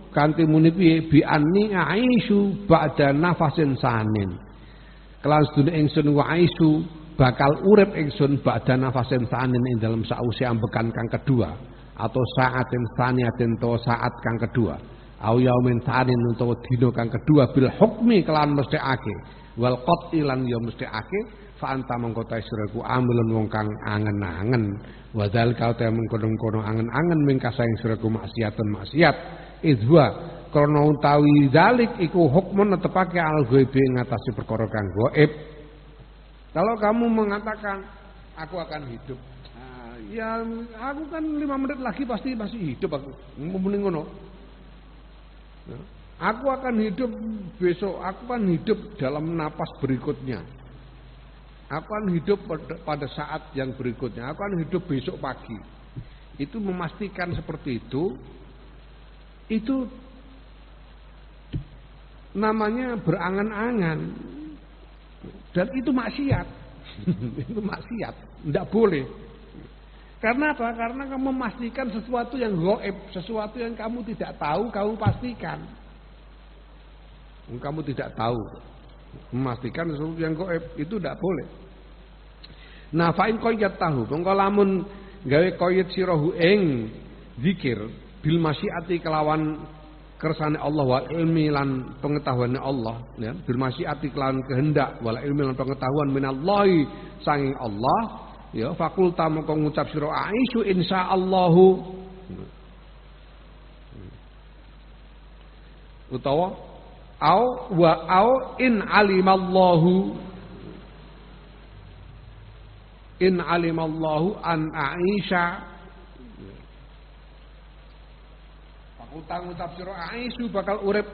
kanthi muni piye bi anni aisyu ba'da nafasin sanin kelan sedune ingsun wa aisyu bakal urip ingsun ba'da nafasin sanin ing dalem sause ambekan kang kedua atau saatin saniatin to saat kang kedua au yaumin sanin utawa dina kang kedua bil hukmi kelan mesthekake wal qat'i lan ya mesthekake fa anta mongko ta siraku amilun wong kang angen-angen wadal kau te mengkono-kono angen-angen mingkasa ing siraku maksiat idwa krana utawi zalik iku hukmun netepake al ghaibi ngatasi perkara kang gaib. Kalau kamu mengatakan aku akan hidup, ya aku kan 5 menit lagi pasti masih hidup aku. Muni ngono. Aku akan hidup besok, aku akan hidup dalam napas berikutnya. Aku akan hidup pada saat yang berikutnya. Aku akan hidup besok pagi. Itu memastikan seperti itu namanya berangan-angan. Dan itu maksiat. Itu maksiat, tidak boleh. Karena apa? Karena kamu memastikan sesuatu yang gaib, sesuatu yang kamu tidak tahu, kamu pastikan. Kamu tidak tahu, memastikan sesuatu yang gaib itu tidak boleh. Nah, fa'in qayyat tahu, mongko lamun gawe qayyat sirahu ing zikir bil masyiati kelawan kersane Allah wal ilmi lan pengetahuannya Allah ya bil masyiati kelawan kehendak wal ilmi lan pengetahuan minallahi sanging Allah ya fakulta mongko ngucap sira aisyu insyaallahu utawa au in alimallahu an aisha utang ucap sira aisu bakal urip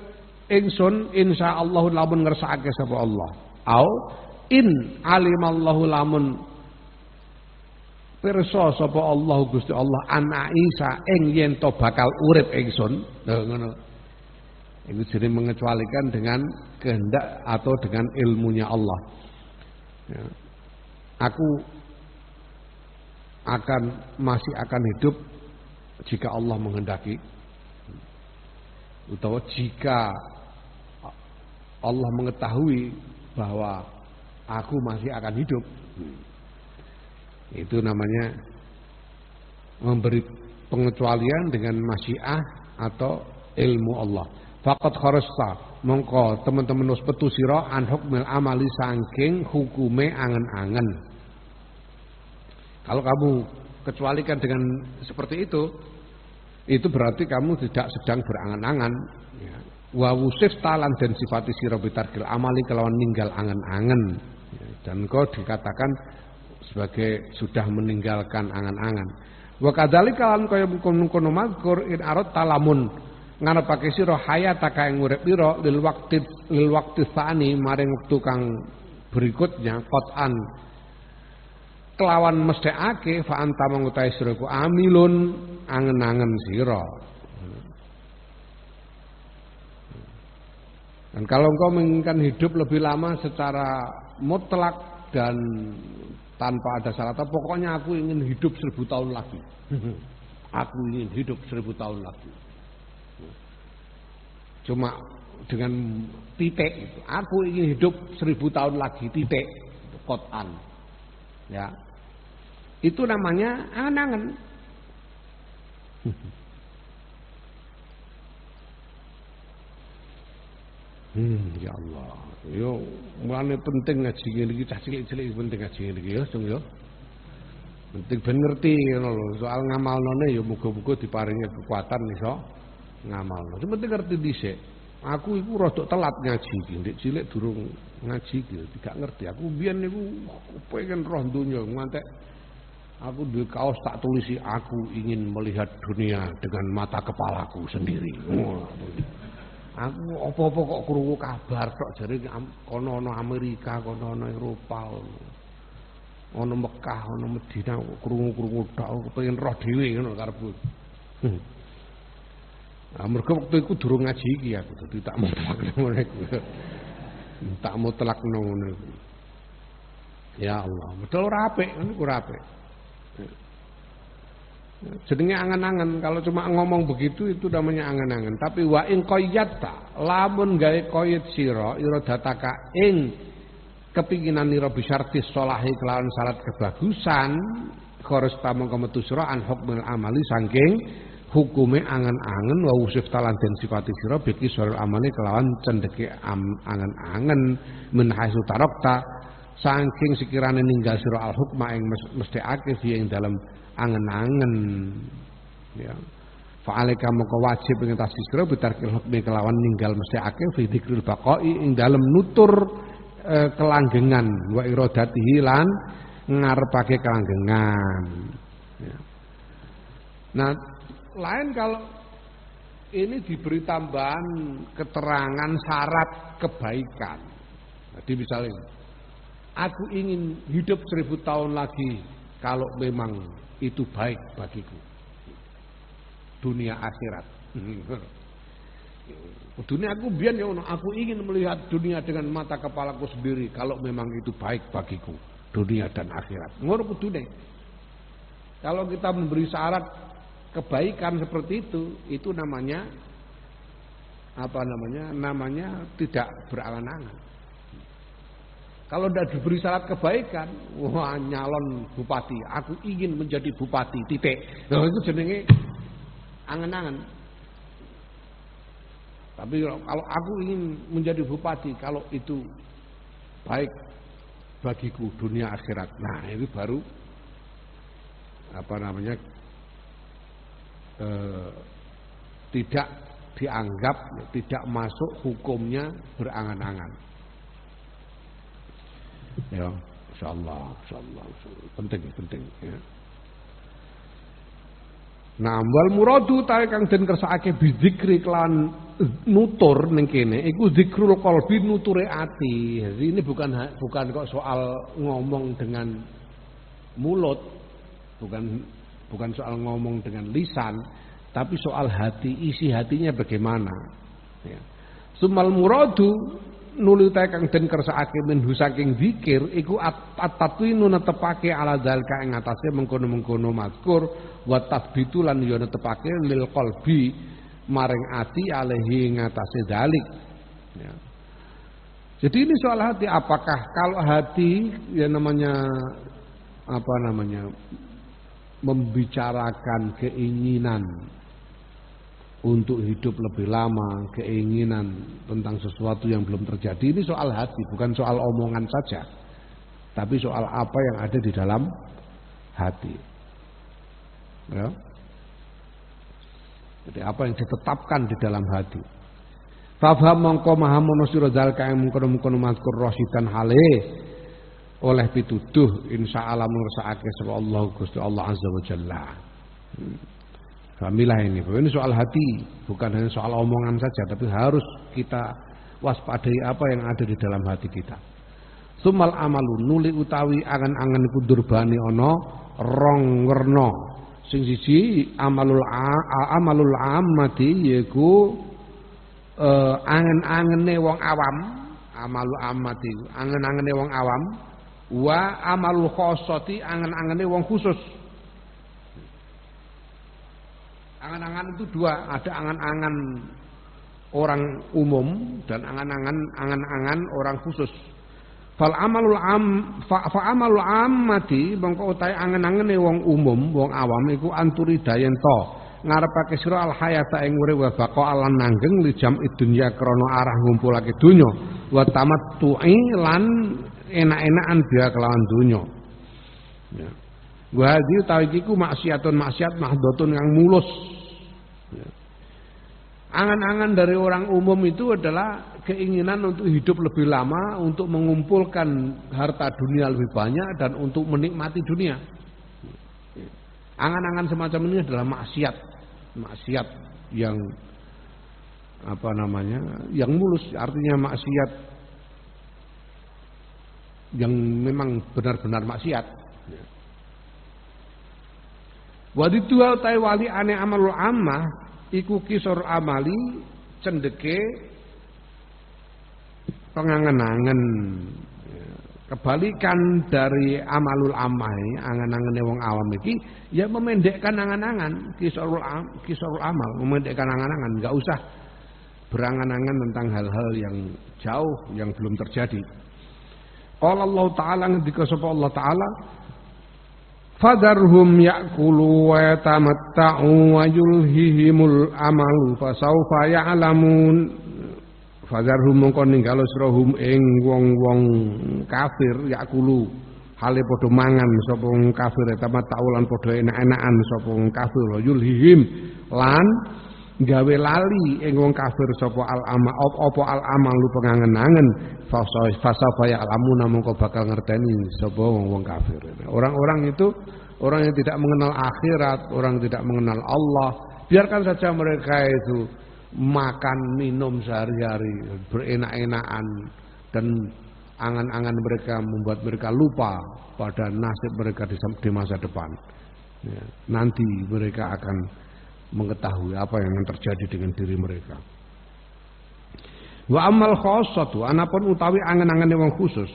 ingsun insyaallah lamun ngersakake sapa Allah au in alimallahu lamun pirsa sapa Allah Gusti Allah an aisha ing yen to bakal urip ingsun ngono itu jadi mengecualikan dengan kehendak atau dengan ilmunya Allah ya. Aku masih akan hidup jika Allah menghendaki utawa jika Allah mengetahui bahwa aku masih akan hidup. Itu namanya memberi pengecualian dengan masyiah atau ilmu Allah. Faqad kharasta mongko teman-teman wis petu sira an hukmil amali saking hukume angen-angen. Kalau kamu kecualikan dengan seperti itu berarti kamu tidak sedang berangan-angan ya. Wa wusif talan dan sifati sira bitarkil amali kelawan ninggal angan-angan ya. Dan kau dikatakan sebagai sudah meninggalkan angan-angan. Wa kadzalika lan kaya mungkon mazkur in arad talamun ngarepake sira hayataka ing urip pira lil waqti tsani maring wektu kang berikutnya qatan kelawan mesthekake fa anta mangutai siraku amilun angen-angen sira. Dan kalau engkau menginginkan hidup lebih lama secara mutlak dan tanpa ada syarat, pokoknya aku ingin hidup 1000 tahun lagi. Aku ingin hidup 1000 tahun lagi. Cuma dengan titik itu. Aku ingin hidup 1000 tahun lagi titik. Qatan. Ya. Itu namanya angan-angan. Ya Allah. Yo mulane penting ngaji ngene iki cah cilik-cilik penting ngaji ngene iki ya, Sung ya. Penting ben ngerti ngono lho. Soal ngamalnone ya muga-muga diparingi kekuatan iso ngamalno. Sing penting ngerti dhisik. Aku iku rada telat ngaji iki, ndek cilik durung ngaji iki, tidak ngerti. Aku biyen niku pengen roh donya ngantek aku duwe kaos tak tulisi aku ingin melihat dunia dengan mata kepalaku sendiri. Aku apa-apa kok krungu kabar tok jare kono ana Amerika, kono ana Eropa, ana Mekah, ana Madinah krungu-krungu tok pengen roh dhewe ngono karepku. Nah, mergo wektu iku durung ngaji iki aku dadi tak mutlakno ngono iku. Tak mutlakno ngono iku. Ya Allah, betul ora apik, niku ora apik. Jenenge angen-angen. Kalau cuma ngomong begitu itu namanya angen-angen. Tapi wa in qayyata, lamun gawe qayyid sira iradataka ing kepinginan ira bisyartis sholahi kelawan syarat kebagusan, kharas tamung kemetu sira an hukmul amali saking hukume angen-angen wa usif talan den sifati sira biki sirul amali kelawan cendeke angen-angen min haitsu tarakta saking sekirane ninggal sira al hukma ing mesti akeh ing dalam angen-angen ya fa'alika moko wajib ing atas sira bitarkil hukmi kelawan ninggal mesti akeh fi dzikril baqai ing dalam nutur kelanggengan wa iradatihi lan ngarepake kelanggengan ya. Nah lain kalau ini diberi tambahan keterangan syarat kebaikan. Jadi misalnya aku ingin hidup 1000 tahun lagi kalau memang itu baik bagiku. Dunia akhirat. Dunia aku biyen ya aku ingin melihat dunia dengan mata kepalaku sendiri kalau memang itu baik bagiku. Dunia dan akhirat. Ngono kudune. Kalau kita memberi syarat kebaikan seperti itu namanya apa namanya? Namanya tidak berangan-angan. Kalau tidak diberi syarat kebaikan, wah nyalon bupati, aku ingin menjadi bupati, titik. Nah, itu jenenge angen-angen. Tapi kalau aku ingin menjadi bupati, kalau itu baik bagiku dunia akhirat. Nah, ini baru apa namanya? Tidak dianggap, tidak masuk hukumnya berangan-angan. Ya, insyaallah, penting ya. Nah, wal muradu ta kang den kersakake bizikri kelawan nutur ning kene iku zikrul qalbi nuture ati. Jadi ini bukan kok soal ngomong dengan mulut, bukan soal ngomong dengan lisan, tapi soal hati, isi hatinya bagaimana. Ya. Sumal muradu nuli ta kang den kersakake minhu saking zikir iku at-tatwinu netepake ala zalika ing atase mengkono-mengkono mazkur wa tathbitu lan yo netepake lil qalbi maring ati alehi ing atase zalik ya. Jadi ini soal hati, apakah kalau hati ya namanya apa namanya membicarakan keinginan untuk hidup lebih lama, keinginan tentang sesuatu yang belum terjadi. Ini soal hati, bukan soal omongan saja, tapi soal apa yang ada di dalam hati. Ya. Jadi apa yang ditetapkan di dalam hati. Fafham mongko mahamono sira zalika ing mungkono-mungkono mazkur rasidan hale oleh pituduh insyaallah ngersakake sapa Allah Gusti Allah Azza wa Jalla. Kamilah ini soal hati, bukan hanya soal omongan saja, tapi harus kita waspadai apa yang ada di dalam hati kita. Sumal amalu nuli utawi angen-angen iku durbani ana rong werna. Sing siji amalul ammati yaiku angen-angene wong awam, amalul ammati angen-angene wong awam, wa amalul khossati angen-angene wong khusus. Angan-angan itu dua, ada angan-angan orang umum dan angan-angan orang khusus. Fal amalul ammati mongko utahe angen-angene wong umum, wong awam iku anturi dayento ngarepake sira al hayata ing urip wa baqa lan nanggeng li jam'i dunya krana arah ngumpulake donya wa tamattu'i lan enak-enakan biya kelawan donya. Ya. Wa hadhi utawi iku maksiat mahdotun yang mulus. Ya. Angan-angan dari orang umum itu adalah keinginan untuk hidup lebih lama, untuk mengumpulkan harta dunia lebih banyak dan untuk menikmati dunia. Angan-angan semacam ini adalah maksiat yang apa namanya? Yang mulus, artinya maksiat yang memang benar-benar maksiat. Wadiduha utai wali ane amalul ammah iku kisor amali cendeke pengangen-angen Kebalikan dari amalul amai, angan-angane wong awam iki ya memendekkan angan-angan, kisarul amal, memendekkan angan-angan, enggak usah berangan-angan tentang hal-hal yang jauh yang belum terjadi. Qala Allah Ta'ala ngendika sapa Allah Ta'ala, fadarhum ya'kulu wa yatamatta'u wa yulhihimul amalu fasawfa ya'lamun. Fadarhum mongko ninggalo sira hum ing wong-wong kafir yakulu hale padha mangan sapa wong kafir tamatta'u lan padha enak-enakan sapa wong kafir yulhihim lan gawe lali ing wong kafir sapa al amalu pengangen-angen fasawfa ya'lamun mongko bakal ngerteni sapa wong kafir. Orang-orang itu orang yang tidak mengenal akhirat, orang tidak mengenal Allah, biarkan saja mereka itu makan minum sehari-hari berenak-enakan dan angan-angan mereka membuat mereka lupa pada nasib mereka di masa depan. Ya, nanti mereka akan mengetahui apa yang terjadi dengan diri mereka. Wa amal khassatu anapun utawi angan-angane wong khusus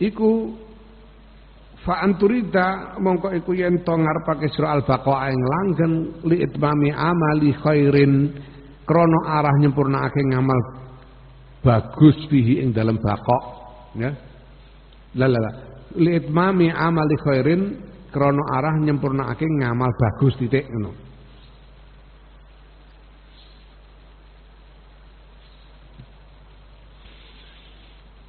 iku fa anturida mongko iku yen to ngarepake sira al-baqa ing langgeng li itmami amali khairin krana arah nyempurnakake ngamal bagus fihi ing dalam baqa ya la li itmami amali khairin krana arah nyempurnakake ngamal bagus titik ngono.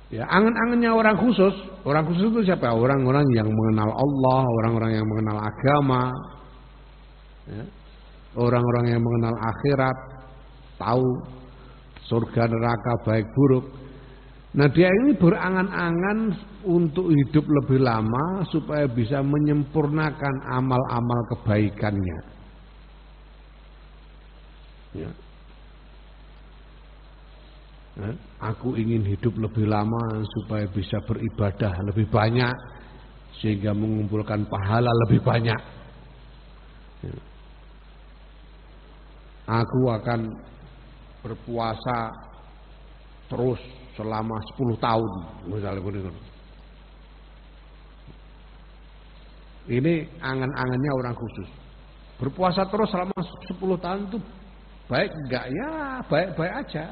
Ya, angan-angannya orang khusus itu siapa? Orang-orang yang mengenal Allah, orang-orang yang mengenal agama, ya, orang-orang yang mengenal akhirat, tahu surga neraka baik buruk. Nah dia ini berangan-angan untuk hidup lebih lama supaya bisa menyempurnakan amal-amal kebaikannya. Ya. Aku ingin hidup lebih lama supaya bisa beribadah lebih banyak sehingga mengumpulkan pahala lebih banyak. Aku akan berpuasa terus selama 10 tahun misalnya begitu. Ini angan-angannya orang khusus. Berpuasa terus selama 10 tahun itu baik enggak? Ya baik-baik aja.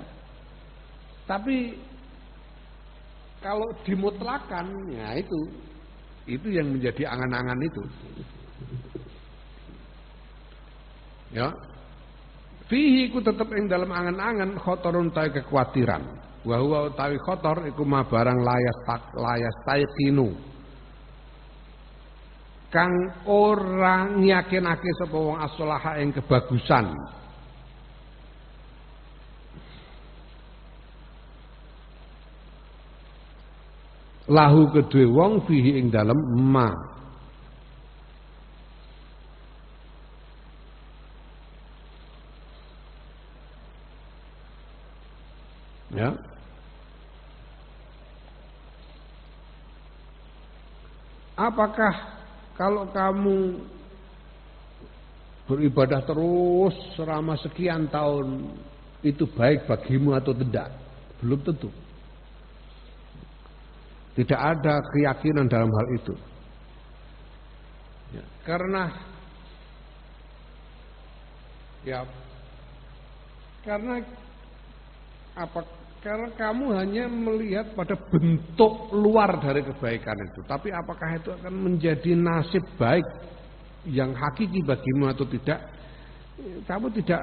Tapi kalau dimutlakan, ya itu yang menjadi angan-angan itu. Ya, fihi ku tetep ing dalam angan-angan khotorun ta'i kekhawatiran. Wa huwa utawi khotor iku ma barang layas taqinu. Kang orang yakinake sapa wong as-sholaha ing kebagusan. Lahu kedue wong fihi ing dalem ma ya apakah kalau kamu beribadah terus selama sekian tahun itu baik bagimu atau tidak? Belum tentu. Tidak ada keyakinan dalam hal itu. Ya, karena apa? Karena kamu hanya melihat pada bentuk luar dari kebaikan itu, tapi apakah itu akan menjadi nasib baik yang hakiki bagimu atau tidak? Kamu tidak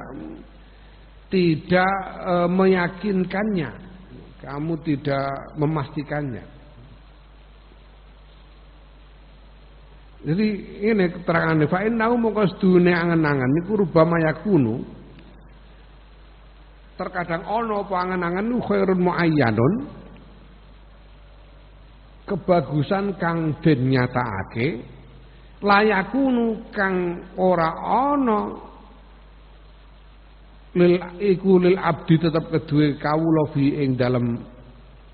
meyakinkannya, kamu tidak memastikannya. Jadi ini keterangan fa innahu mongko sedune angen-angen niku rubama yakunu terkadang ana apa angen-angen niku khairun muayyanun kebagusan kang den nyatakake layakunu kang ora ana lil abdi tetep kedue kawula fi ing dalem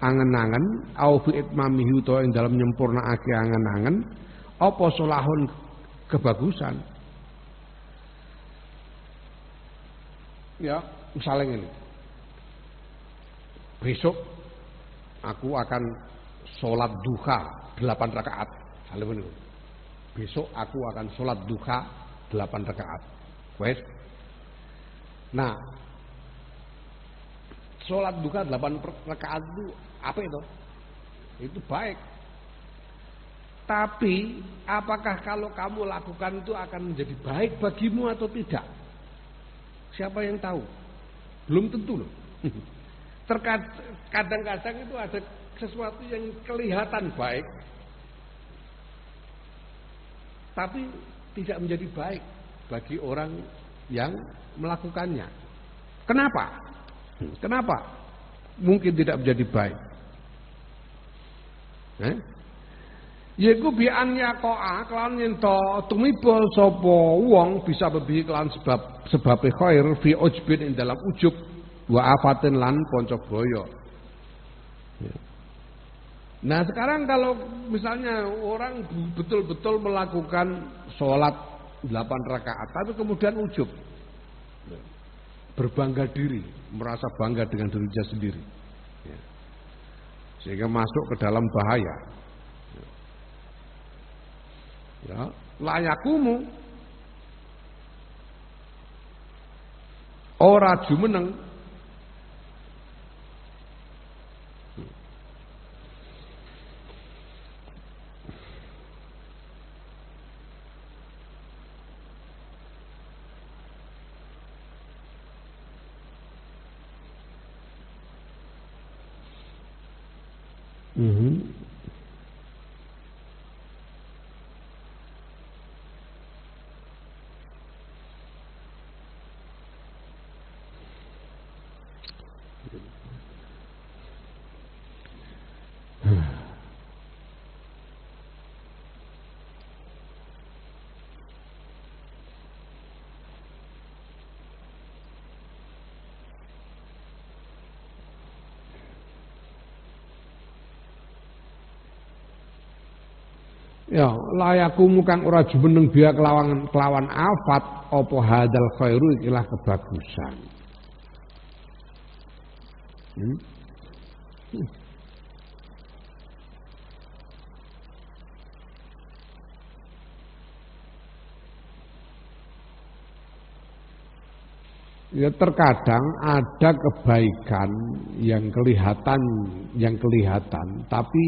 angen-angen au fi itmamihi utawa ing dalem nyempurnakake angen-angen apa solahun kebagusan. Ya, misalnya ini. Besok aku akan sholat duha 8 rakaat. Besok aku akan sholat duha 8 rakaat. Wes. Nah, sholat duha 8 rakaat itu apa itu? Itu baik. Tapi apakah kalau kamu lakukan itu akan menjadi baik bagimu atau tidak? Siapa yang tahu? Belum tentu loh. Kadang-kadang itu ada sesuatu yang kelihatan baik, tapi tidak menjadi baik bagi orang yang melakukannya. Kenapa? Kenapa mungkin tidak menjadi baik? Yaiku bi an yaqa'a kelawan yen to tumiba sapa wong bisa bebi kelawan sebab khair fi ujbin ing dalam ujub wa afatin lan poncobaya. Nah, sekarang kalau misalnya orang betul-betul melakukan sholat 8 rakaat tapi kemudian ujub, berbangga diri, merasa bangga dengan dirinya sendiri, sehingga masuk ke dalam bahaya. Ya, layakumu ora jumeneng ya layakumu kang ora jumeneng biya kelawan afat apa hadal khairu ikilah kebagusan. Ya terkadang ada kebaikan yang kelihatan tapi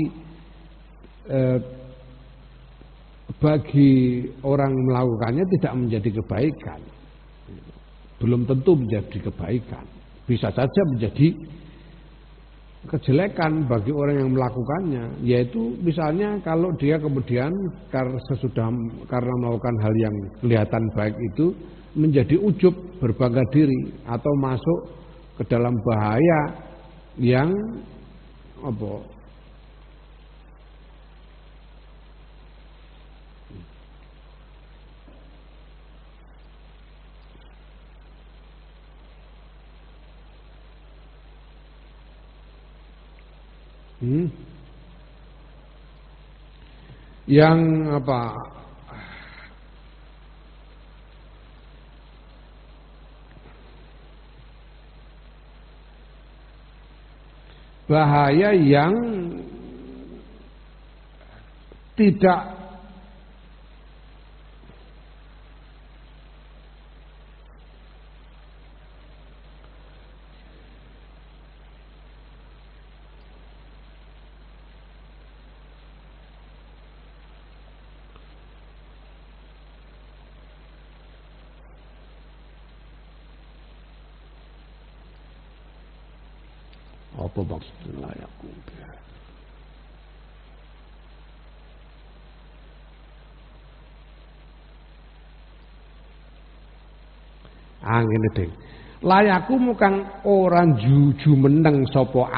bagi orang melakukannya tidak menjadi kebaikan. Belum tentu menjadi kebaikan. Bisa saja menjadi kejelekan bagi orang yang melakukannya, yaitu misalnya kalau dia kemudian karena melakukan hal yang kelihatan baik itu menjadi ujub, berbangga diri atau masuk ke dalam bahaya yang yang bahaya yang tidak apa maksudnya layakum biha. Ngene ding. Layakum kang ora jumeneng sapa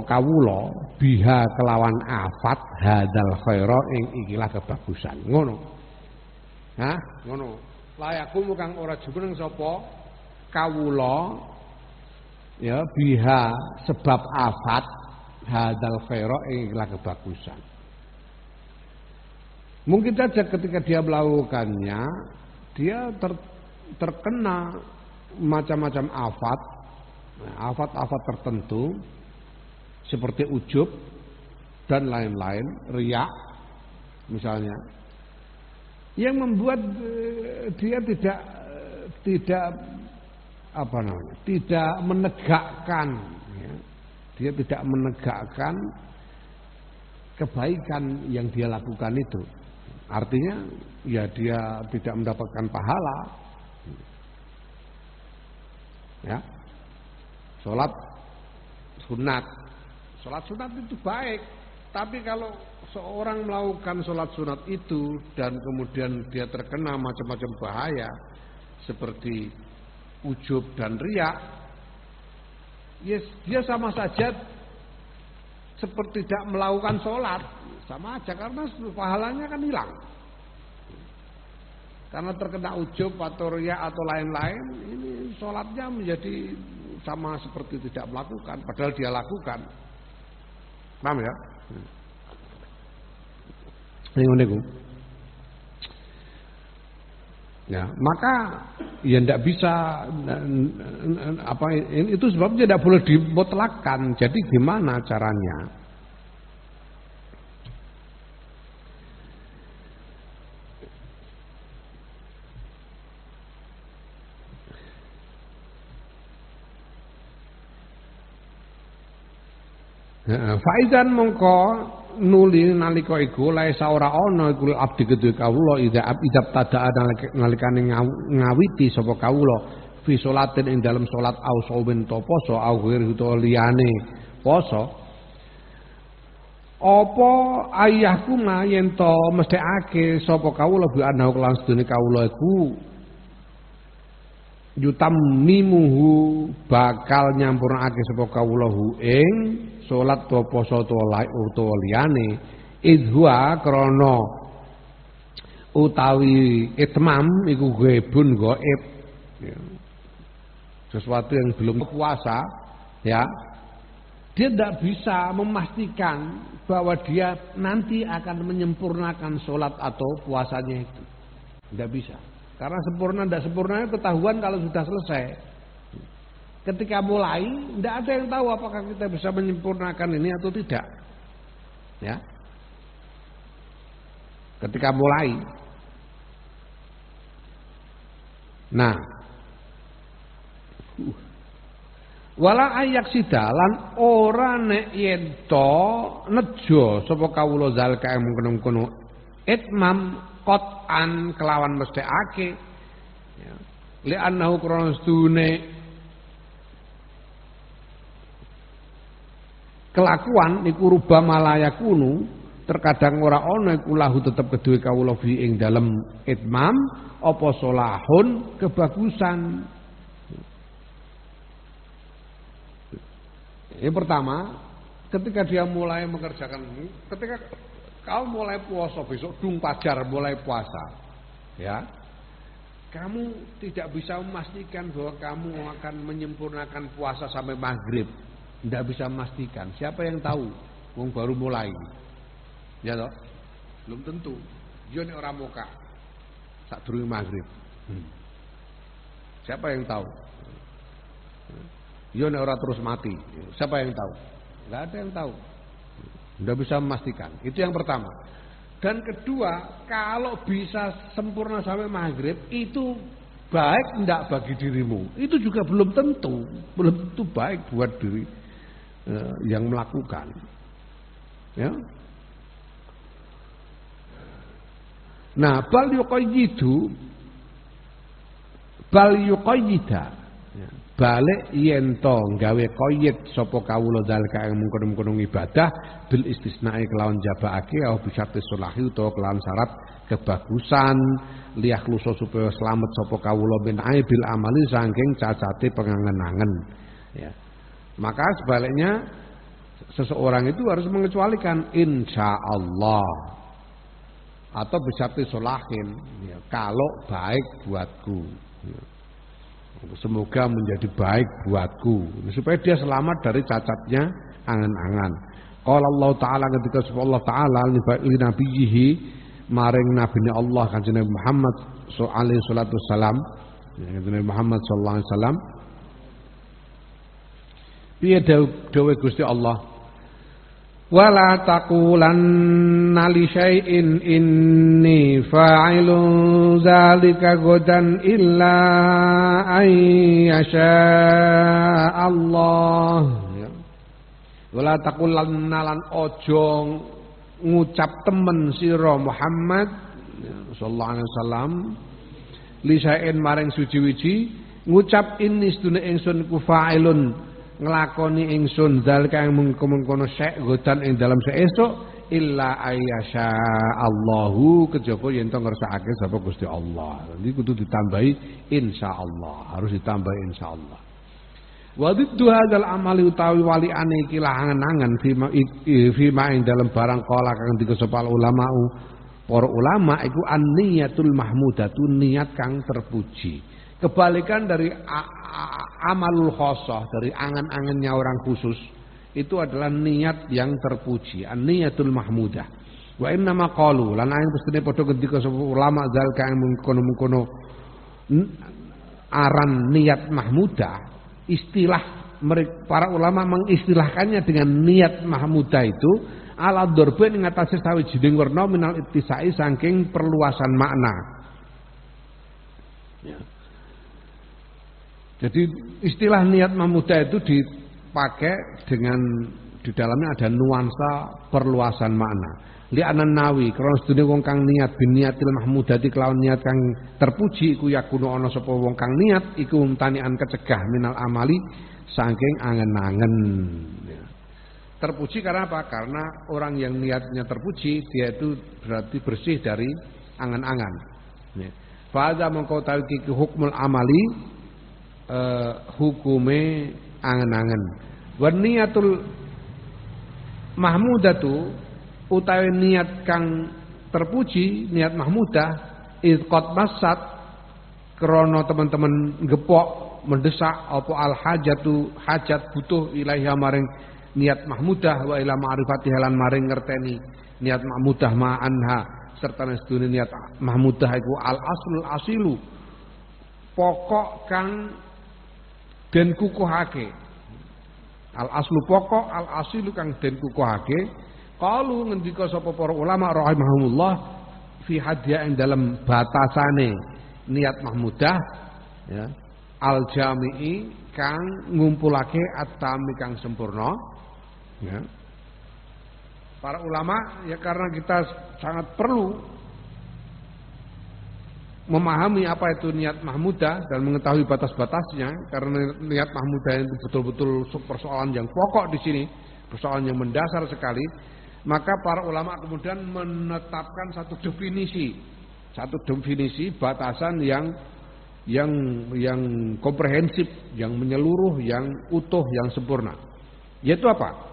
kawula biha kelawan afat hadal khaira ing ikilah kebagusan. Ngono. Ngono. Layakum kang ora jumeneng sapa kawula ya biha sebab afat hadal khaira ikilah kebagusan. Mungkin saja ketika dia melakukannya dia terkena macam-macam afat tertentu seperti ujub dan lain-lain, riya misalnya, yang membuat dia tidak tidak menegakkan, ya. Dia tidak menegakkan kebaikan yang dia lakukan itu. Artinya ya dia tidak mendapatkan pahala. Ya. Salat sunat itu baik, tapi kalau seorang melakukan salat sunat itu dan kemudian dia terkena macam-macam bahaya seperti ujub dan riya, yes, dia sama saja seperti tidak melakukan sholat, sama aja karena pahalanya kan hilang. Karena terkena ujub atau riya atau lain-lain, ini sholatnya menjadi sama seperti tidak melakukan, padahal dia lakukan. Paham ya? Ini ya, maka ya tidak bisa itu sebabnya tidak boleh dimutlakkan. Jadi gimana caranya? Faizan mongko nuli nalika iku lae saora ana iku abdi kedue kawula idap tadaa nalikane ngawiti sapa kawula fi sholatin ing dalem salat au sauben to poso au ghairi to liyane poso apa ayahku mah yen to mesthekake sapa kawula bi ana kelan sedene kawula iku yutam nimuhu bakal nyampurnake sapa kawula hu ing salat to poso to liyane idhua krana utawi itmam iku ghaibun ghaib, ya. Sesuatu yang belum puasa, ya, dia tidak bisa memastikan bahwa dia nanti akan menyempurnakan sholat atau puasanya itu, tidak bisa. Karena sempurna tidak sempurnanya ketahuan kalau sudah selesai. Ketika mulai, tidak ada yang tahu apakah kita bisa menyempurnakan ini atau tidak. Ya, ketika mulai. Nah, wala ayak sidalan ora nek yen to nejo sapa kawula zalika mengkono-kono itmam qat'an kelawan mesthekake, ya. Li annahu krana sedune kelakuan iku rubah malaya kunu terkadang ora ana iku lahu tetep kedue kawula fi ing dalem itmam apa solahun kebagusan. Yang pertama, ketika dia mulai mengerjakan ini, ketika kau mulai puasa besok dung pajar mulai puasa, ya, kamu tidak bisa memastikan bahwa kamu akan menyempurnakan puasa sampai maghrib. Tidak bisa memastikan. Siapa yang tahu? Wong baru mulai. Ya toh? Belum tentu. Yo nek ora moka sadurunge maghrib. Siapa yang tahu? Yo nek ora terus mati. Siapa yang tahu? Enggak ada yang tahu. Tidak bisa memastikan. Itu yang pertama. Dan kedua, kalau bisa sempurna sampai maghrib itu baik enggak bagi dirimu. Itu juga belum tentu baik buat diri yang melakukan, ya. Nah, bal yuqayyida, ya. Balik yen to gawe qayyid sapa kawula zalika ing mungkon-mungkon ibadah bil istisna'i kelawan jabake au bi syarti sulahi utawa kelawan syarat kebagusan liyah kluso supaya selamat sapa kawula min aibil amali saking cacate pengangen-angen, ya. Maka sebaliknya seseorang itu harus mengecualikan insyaallah atau bisyarti solahin, ya, kalau baik buatku, ya. Semoga menjadi baik buatku supaya dia selamat dari cacatnya angan-angan. Qala Allah Ta'ala ketika Allah Ta'ala li nabiyhi maring nabine Allah kanjeng Muhammad alaihi salatu wassalam, kanjeng Muhammad sallallahu alaihi wasallam. Piye dawuh Gusti Allah, Wala taqulanna li syai'in inni fa'ilun dzalika ghadan illa ay yasha Allah. Wala taqulanna lan ojo ngucap temen sira Muhammad sallallahu alaihi wasallam li syai'in maring suci-wici ngucap inni sedune ingsun ku fa'ilun nglakoni ingsun zalika yang mengkono syek godan ing dalam seesuk illa ayyasha Allahu kejaba yen to ngersakake sapa Gusti Allah. Iki kudu ditambahi insyaallah, harus ditambahi insyaallah. Wa dziddu hadzal amali utawi waliane iki angen-angen fima ing dalam barang kala kang dikesepal ulama'u para ulama iku an-niyatul mahmudatu niat kang terpuji. Kebalikan dari amalul khosoh, dari angan-angannya orang khusus, itu adalah niat yang terpuji, an-niyatul mahmudah. Wa inna ma qalu lan ayin pestine padha ngendika sapa ulama zal kang mengkono-mengkono aran niat mahmudah, istilah para ulama mengistilahkannya dengan niat mahmudah itu ala dzarbain ing atase sawijining werna minal ittisai saking perluasan makna. Ya. Jadi istilah niat mahmudah itu dipakai dengan di dalamnya ada nuansa perluasan makna. Li'anan nawi krana sedune wong kang niat biniatil mahmudati kelawan niat kang terpuji iku yakuno ana sapa wong kang niat iku mtanian kecegah minal amali saking angen-angen. Terpuji karena apa? Karena orang yang niatnya terpuji dia itu berarti bersih dari angan-angan. Fa hadza mengko tawiki hukmul amali hukume angen-angen. Wa niyatul mahmudatu utawi niat kang terpuji, niat mahmudah qad masat krana teman-teman gepok mendesak apa al hajatu hajat butuh ilaiha maring niat mahmudah wa ila ma'rifati halan maring ngerteni niat mahmudah ma'anha serta sedune niat mahmudah iku al aslul asilu pokok kang den kukuhake. Al aslu pokok al asilu kang den kukuhake. Qalu ngendika sapa para ulama rahimahumullah fi hadya ing dalam batasane niat mahmudah ya. Al jami'i kang ngumpulake at-tami kang sempurna ya. Para ulama ya karena kita sangat perlu memahami apa itu niat mahmudah dan mengetahui batas-batasnya karena niat mahmudah itu betul-betul persoalan yang pokok di sini, persoalan yang mendasar sekali, maka para ulama kemudian menetapkan satu definisi batasan yang komprehensif, yang menyeluruh, yang utuh, yang sempurna. Yaitu apa?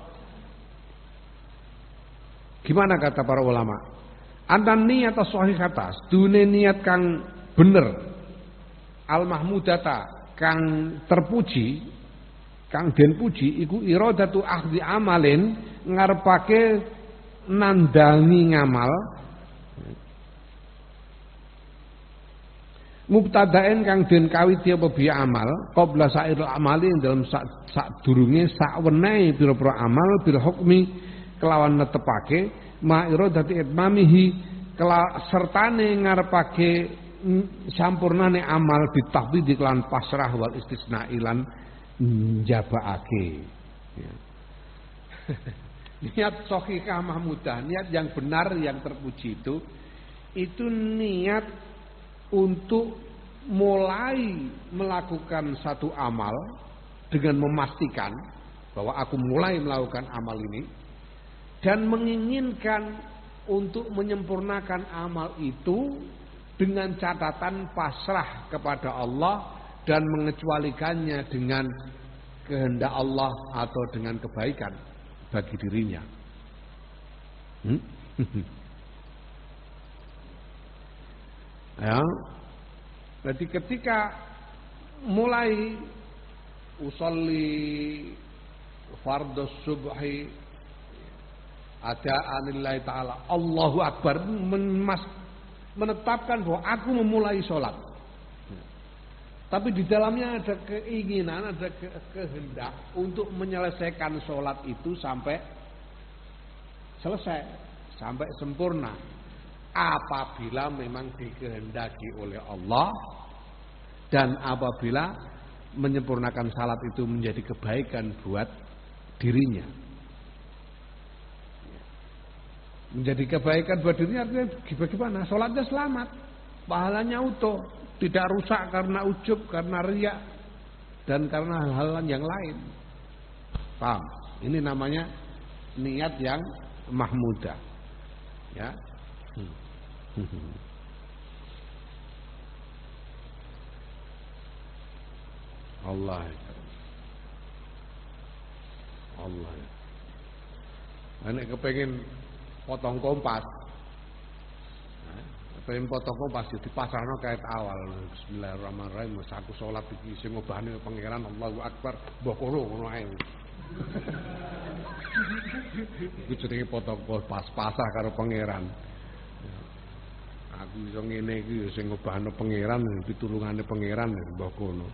Gimana kata para ulama? Antan niat as-sahihata, dune niat kang bener, al-mahmudata kang terpuji, kang den puji, iku iradatu akhdhi amalin ngarepake nandangi ngamal, mubtadaen kang den kawiti apa biya amal, qabla sa'iril amali dalam sadurunge sakwenehe pira-pira amal bil hukmi kelawan netepake ma iradati itmamihi sertane ngarepake sampurnane amal bitahbid iklan pasrah wal istisna ilan njabaake ya. Niat sahihah mahmudah, niat yang benar yang terpuji itu niat untuk mulai melakukan satu amal dengan memastikan bahwa aku mulai melakukan amal ini dan menginginkan untuk menyempurnakan amal itu dengan catatan pasrah kepada Allah dan mengecualikannya dengan kehendak Allah atau dengan kebaikan bagi dirinya. Ya. Jadi ketika mulai usolli fardhu subhi ada'anillahi ta'ala Allahu Akbar menetapkan bahwa aku memulai sholat. Tapi di dalamnya ada keinginan, ada kehendak untuk menyelesaikan sholat itu sampai selesai sampai sempurna. Apabila memang dikehendaki oleh Allah dan apabila menyempurnakan salat itu menjadi kebaikan buat dirinya. Menjadi kebaikan buat dirinya artinya bagaimana? Salatnya selamat, pahalanya utuh, tidak rusak karena ujub, karena riya dan karena hal-hal yang lain. Paham? Ini namanya niat yang mahmudah. Ya. Allah. Allah. Nek kepengin potong kompas. Kepengin potong kompas dipasrahno kayak awal. Bismillahirrahmanirrahim. Aku salat iki sing ngobahne pangeran Allahu Akbar, mbok ngono ae. Iku jenenge potong kompas pasrah karo pangeran. Aku iso ngene iki sing ngobahno pangeran, pitulungane pangeran mbok kono.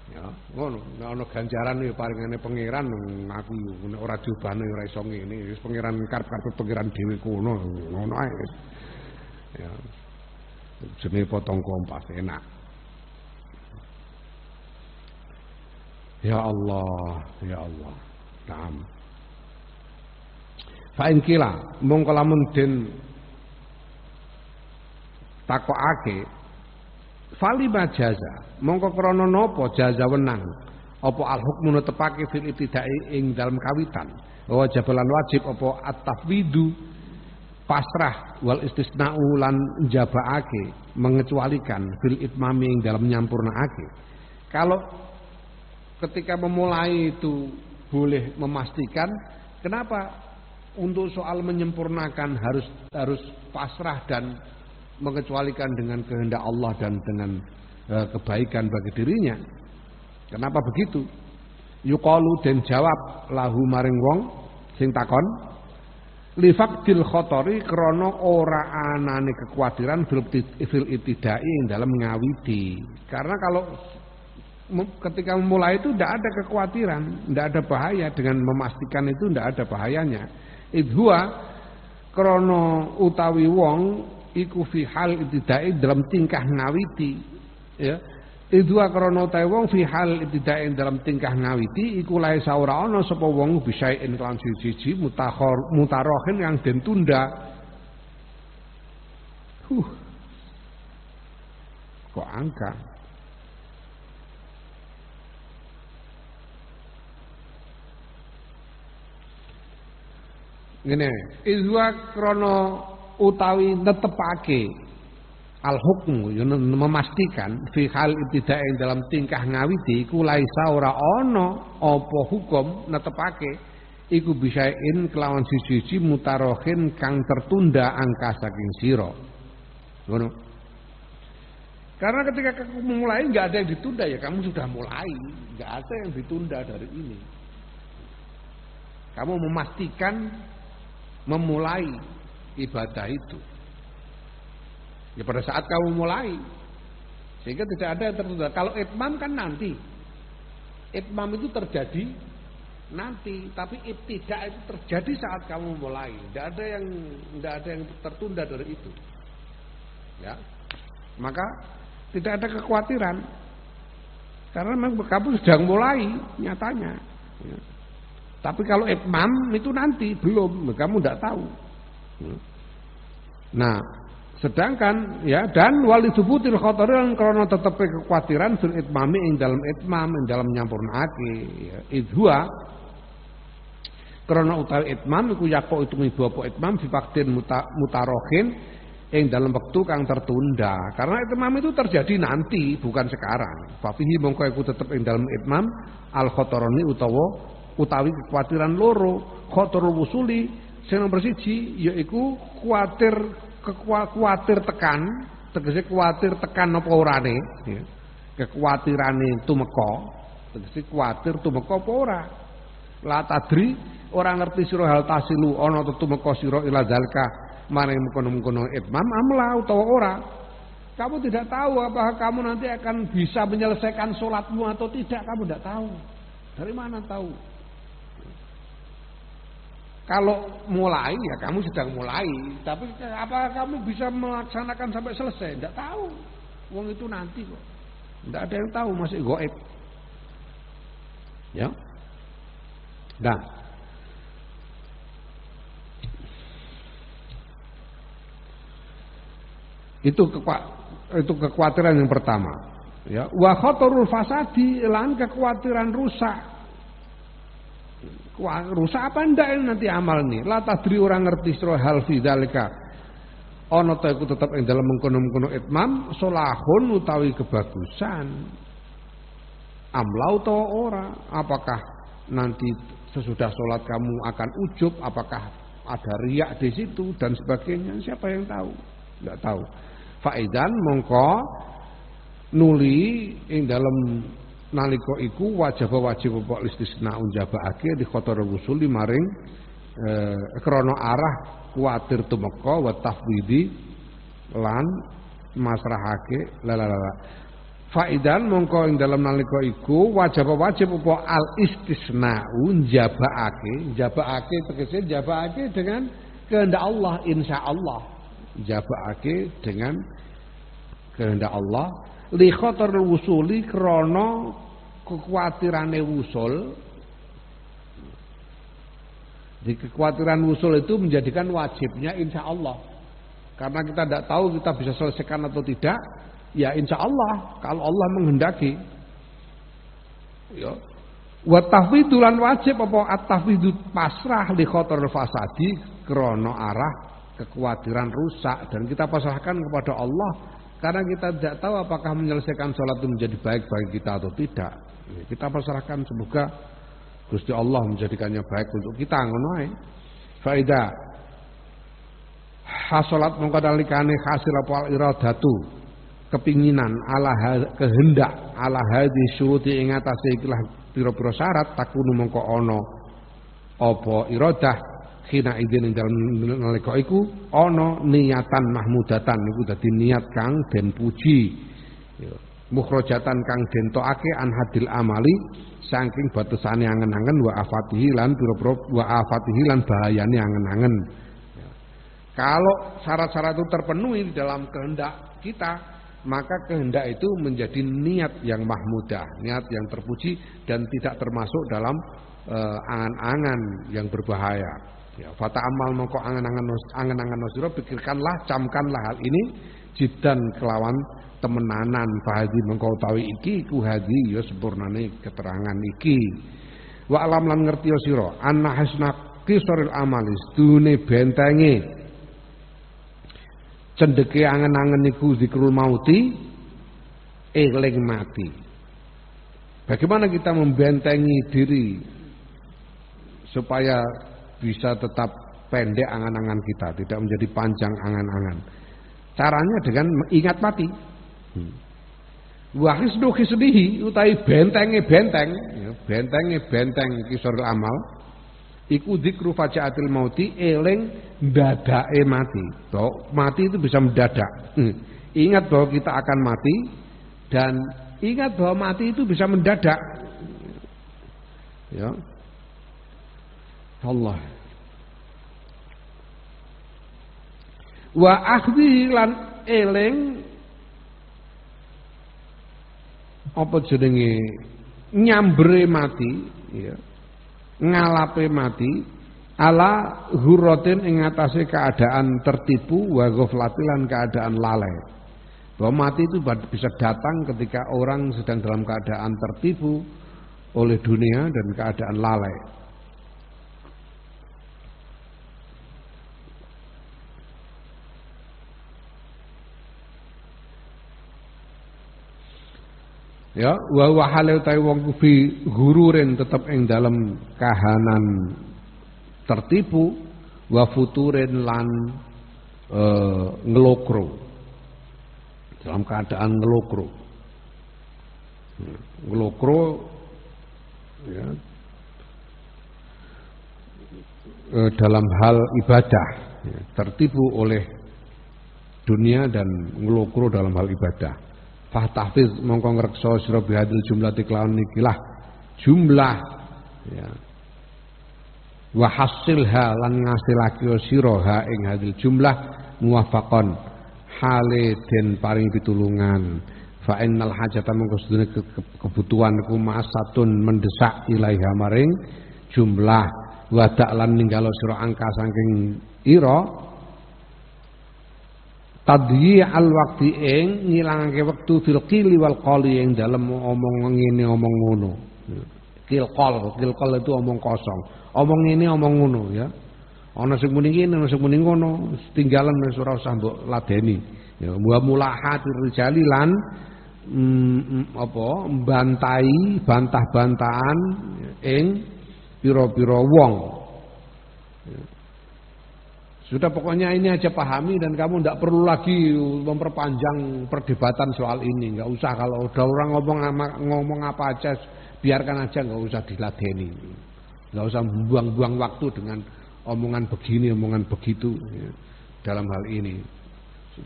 Ya, ngono, nek ana ganjaran ya paringane pangeran aku nek ora diobahno ora iso ngene, wis pangeran karep-karep pangeran dhewe kono, ngono ae. Ya. Jenenge potong kompas enak. Ya Allah, ya Allah. Naam. Fa in kila mongko lamun den takokake fali majaza mongko krana napa jaza wenang apa al hukmu netepake fil ibtidai ing dalem kawitan wa jabalan wajib apa at-tafwidu pasrah wal istisna'u lan njabaake mengecualikan fil itmami ing dalem nyampurnaake. Kalau ketika memulai itu boleh memastikan, kenapa untuk soal menyempurnakan harus pasrah dan mengecualikan dengan kehendak Allah dan dengan kebaikan bagi dirinya? Kenapa begitu? Yuqalu den jawab lahu maring wong sing takon li faqdil khatari krana ora anane kekhawatiran fil ibtidai ing dalam ngawiti. Karena kalau ketika memulai itu tidak ada kekhawatiran, tidak ada bahaya, dengan memastikan itu tidak ada bahayanya. Idhua krana utawi wong iku fi hal ibtidai dalam tingkah ngawiti, ya. Idhua krana utawi wong fi hal ibtidai dalam tingkah ngawiti iku lae saura ana sapa wong bisain lan siji mutarohin yang den tunda. Kok angka? Ngene, izwa krana utawi netepake al hukmu ya memastikan fi hal ibtidai dalam tingkah ngawiti iku laisa ora ana apa hukum netepake iku bisain kelawan siji mutarohin kang tertunda angka saking sira. Ngono. Karena ketika kamu mulai enggak ada yang ditunda, ya kamu sudah mulai, enggak ada yang ditunda dari ini. Kamu memastikan memulai ibadah itu ya pada saat kamu mulai, sehingga tidak ada yang tertunda. Kalau itmam kan nanti, itmam itu terjadi nanti, tapi ibtidah itu terjadi saat kamu mulai. Tidak ada yang tertunda dari itu, ya. Maka tidak ada kekhawatiran karena memang kamu sedang mulai nyatanya, ya. Tapi kalau itmam itu nanti belum, kamu tidak tahu. Nah, sedangkan ya dan walidubutil khotorin karena tetap kekhawatiran fil itmami ing dalam itmam ing dalam nyampurnake ya, idhua karena utawi itmam iku yakpo itu ibu apa itmam bifaktin mutarohin ing dalam waktu kang tertunda. Karena itmam itu terjadi nanti bukan sekarang. Fafihi mongko iku tetep ing dalam itmam al khotoroni utawi kekhawatiran loro khotorul wusuli sing nomor 1 yaiku kuwatir tekan, tegese kuwatir tekan apa orane ya. Kekhwatirane tumeka tegese kuwatir tumeka apa ora. La tadri ora ngerti sira hal tasilu ana tumeka sira ila zalika maring mengkono-mengkono itmam amla utawa ora. Kamu tidak tahu apakah kamu nanti akan bisa menyelesaikan sholatmu atau tidak, kamu tidak tahu. Dari mana tahu? Kalau mulai ya kamu sedang mulai, tapi apa kamu bisa melaksanakan sampai selesai? Tidak tahu. Wong itu nanti kok. Tidak ada yang tahu, masih gaib. Ya. Nah, itu kekhawatiran yang pertama. Ya, wa khatarul fasadi, lan kekhawatiran rusak. Rusak apa ndak nanti amal nih? La tadri orang ngerti sira hal fi dzalika. Ana ta iku tetep ing dalem mengkono-mengkono itmam solahun utawi kebagusan. Amlau atau ora? Apakah nanti sesudah sholat kamu akan ujub? Apakah ada riak di situ dan sebagainya? Siapa yang tahu? Enggak tahu. Faidan mongko nuli ing dalam nalika iku wajib apa istisna unjabake di khotor wusuli maring krana arah kuwatir tumeka wa tafwidi lan masrahake lalala. Faidan mongko ing dalam nalika iku wajib apa al istisna unjabake tegese jabake dengan kehendak Allah insyaallah. Jabake dengan kehendak Allah li khatarul wusuli krana kekhawatirannya wusul. Di kekhawatiran wusul itu menjadikan wajibnya insya Allah. Karena kita tidak tahu kita bisa selesaikan atau tidak, ya insya Allah kalau Allah menghendaki. Ya. Wa tafwidu lan wajib apa at-tafwidu pasrah li khatarul fasadi krana arah kekhawatiran rusak dan kita pasrahkan kepada Allah. Karena kita tidak tahu apakah menyelesaikan sholat itu menjadi baik bagi kita atau tidak. Kita pasrahkan semoga Gusti Allah menjadikannya baik untuk kita ngono ae. Faida hasolat mongko dalikane hasil apa iradatu kepinginan ala kehendak ala hadhi syuruti ing atase ikilah pira-pira syarat takunu mongko ana apa iradah khina idin ing dalem nalika iku ana niatan mahmudatan iku dadi niat kang den puji mukhrajatan kang den tokake an hadil amali saking batasane angen-angen wa afatihi lan pira-pira wa afatihi lan bahayane angen-angen. Kalau syarat-syarat itu terpenuhi di dalam kehendak kita, maka kehendak itu menjadi niat yang mahmudah, niat yang terpuji dan tidak termasuk dalam angan-angan yang berbahaya. Ya, fata amal mongko angan-angan nosiro, pikirkanlah, camkanlah hal ini jiddan kelawan temenanan fahadi mengko utawi iki ku hadi ya sempurnane keterangan iki. Wa alam lan ngerti ya sira anna hasna qisaril amalis dune bentenge cendeke angen-angen iku zikrul mauti eling mati. Bagaimana kita membentengi diri supaya bisa tetap pendek angan-angan kita, tidak menjadi panjang angan-angan. Caranya dengan ingat mati. Wa hisdu hisdihi utawi bentenge benteng kisarul amal iku dzikru fajaatil mauti eling ndadake mati. Mati itu bisa mendadak. Ingat bahwa kita akan mati dan ingat bahwa mati itu bisa mendadak. Ya. Allah. Wa akhdhi lan eling apa jenenge nyambre mati ya ngalape mati ala hurratin ing atase keadaan tertipu wa ghaflatilan keadaan lalai. Bahwa mati itu bisa datang ketika orang sedang dalam keadaan tertipu oleh dunia dan keadaan lalai. Ya, wa wa hale utawi wong kufi gururen tetep ing dalam kahanan tertipu wa futuren lan ngelokro. Dalam keadaan ngelokro. Ngelokro ya. Dalam hal ibadah ya, tertipu oleh dunia dan ngelokro dalam hal ibadah. Fahtahfiz mongko ngreksa sira bihadil jumlah kelawan ikilah jumlah ya wa hasilha lan ngasilake sira ha ing hadil jumlah muwafaqan hale den paring pitulungan fa innal hajata mengko sedune kebutuhan ku masatun mendesak ilaiha maring jumlah wadak lan ninggalo sira angka saking ira tadyi al waqti ing ngilangake wektu fil qili wal qali ing dalem omong ngene omong ngono kilqol itu omong kosong omong ngene omong ngono ya ana sing muni ngene ana sing muni ngono tinggalan wis ora usah mbok ladeni ya wa mulahatir rijali lan bantai bantah-bantahan ing pira-pira wong. Sudah pokoknya ini aja pahami dan kamu tidak perlu lagi memperpanjang perdebatan soal ini. Enggak usah kalau udah orang ngomong apa aja biarkan aja, enggak usah diladeni. Enggak usah buang-buang waktu dengan omongan begini, omongan begitu ya, dalam hal ini.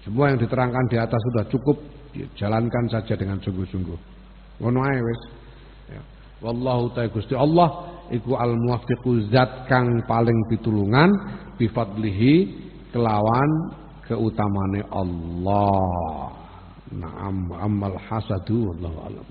Semua yang diterangkan di atas sudah cukup, jalankan saja dengan sungguh-sungguh. Ngono ae wis. Ya. Wallahu ta'ala Gusti Allah iku al-muwaffiqu zat kang paling pitulungan bi fadlihi kelawan keutamane Allah. Na'am ammal hasadu wallahu a'lam.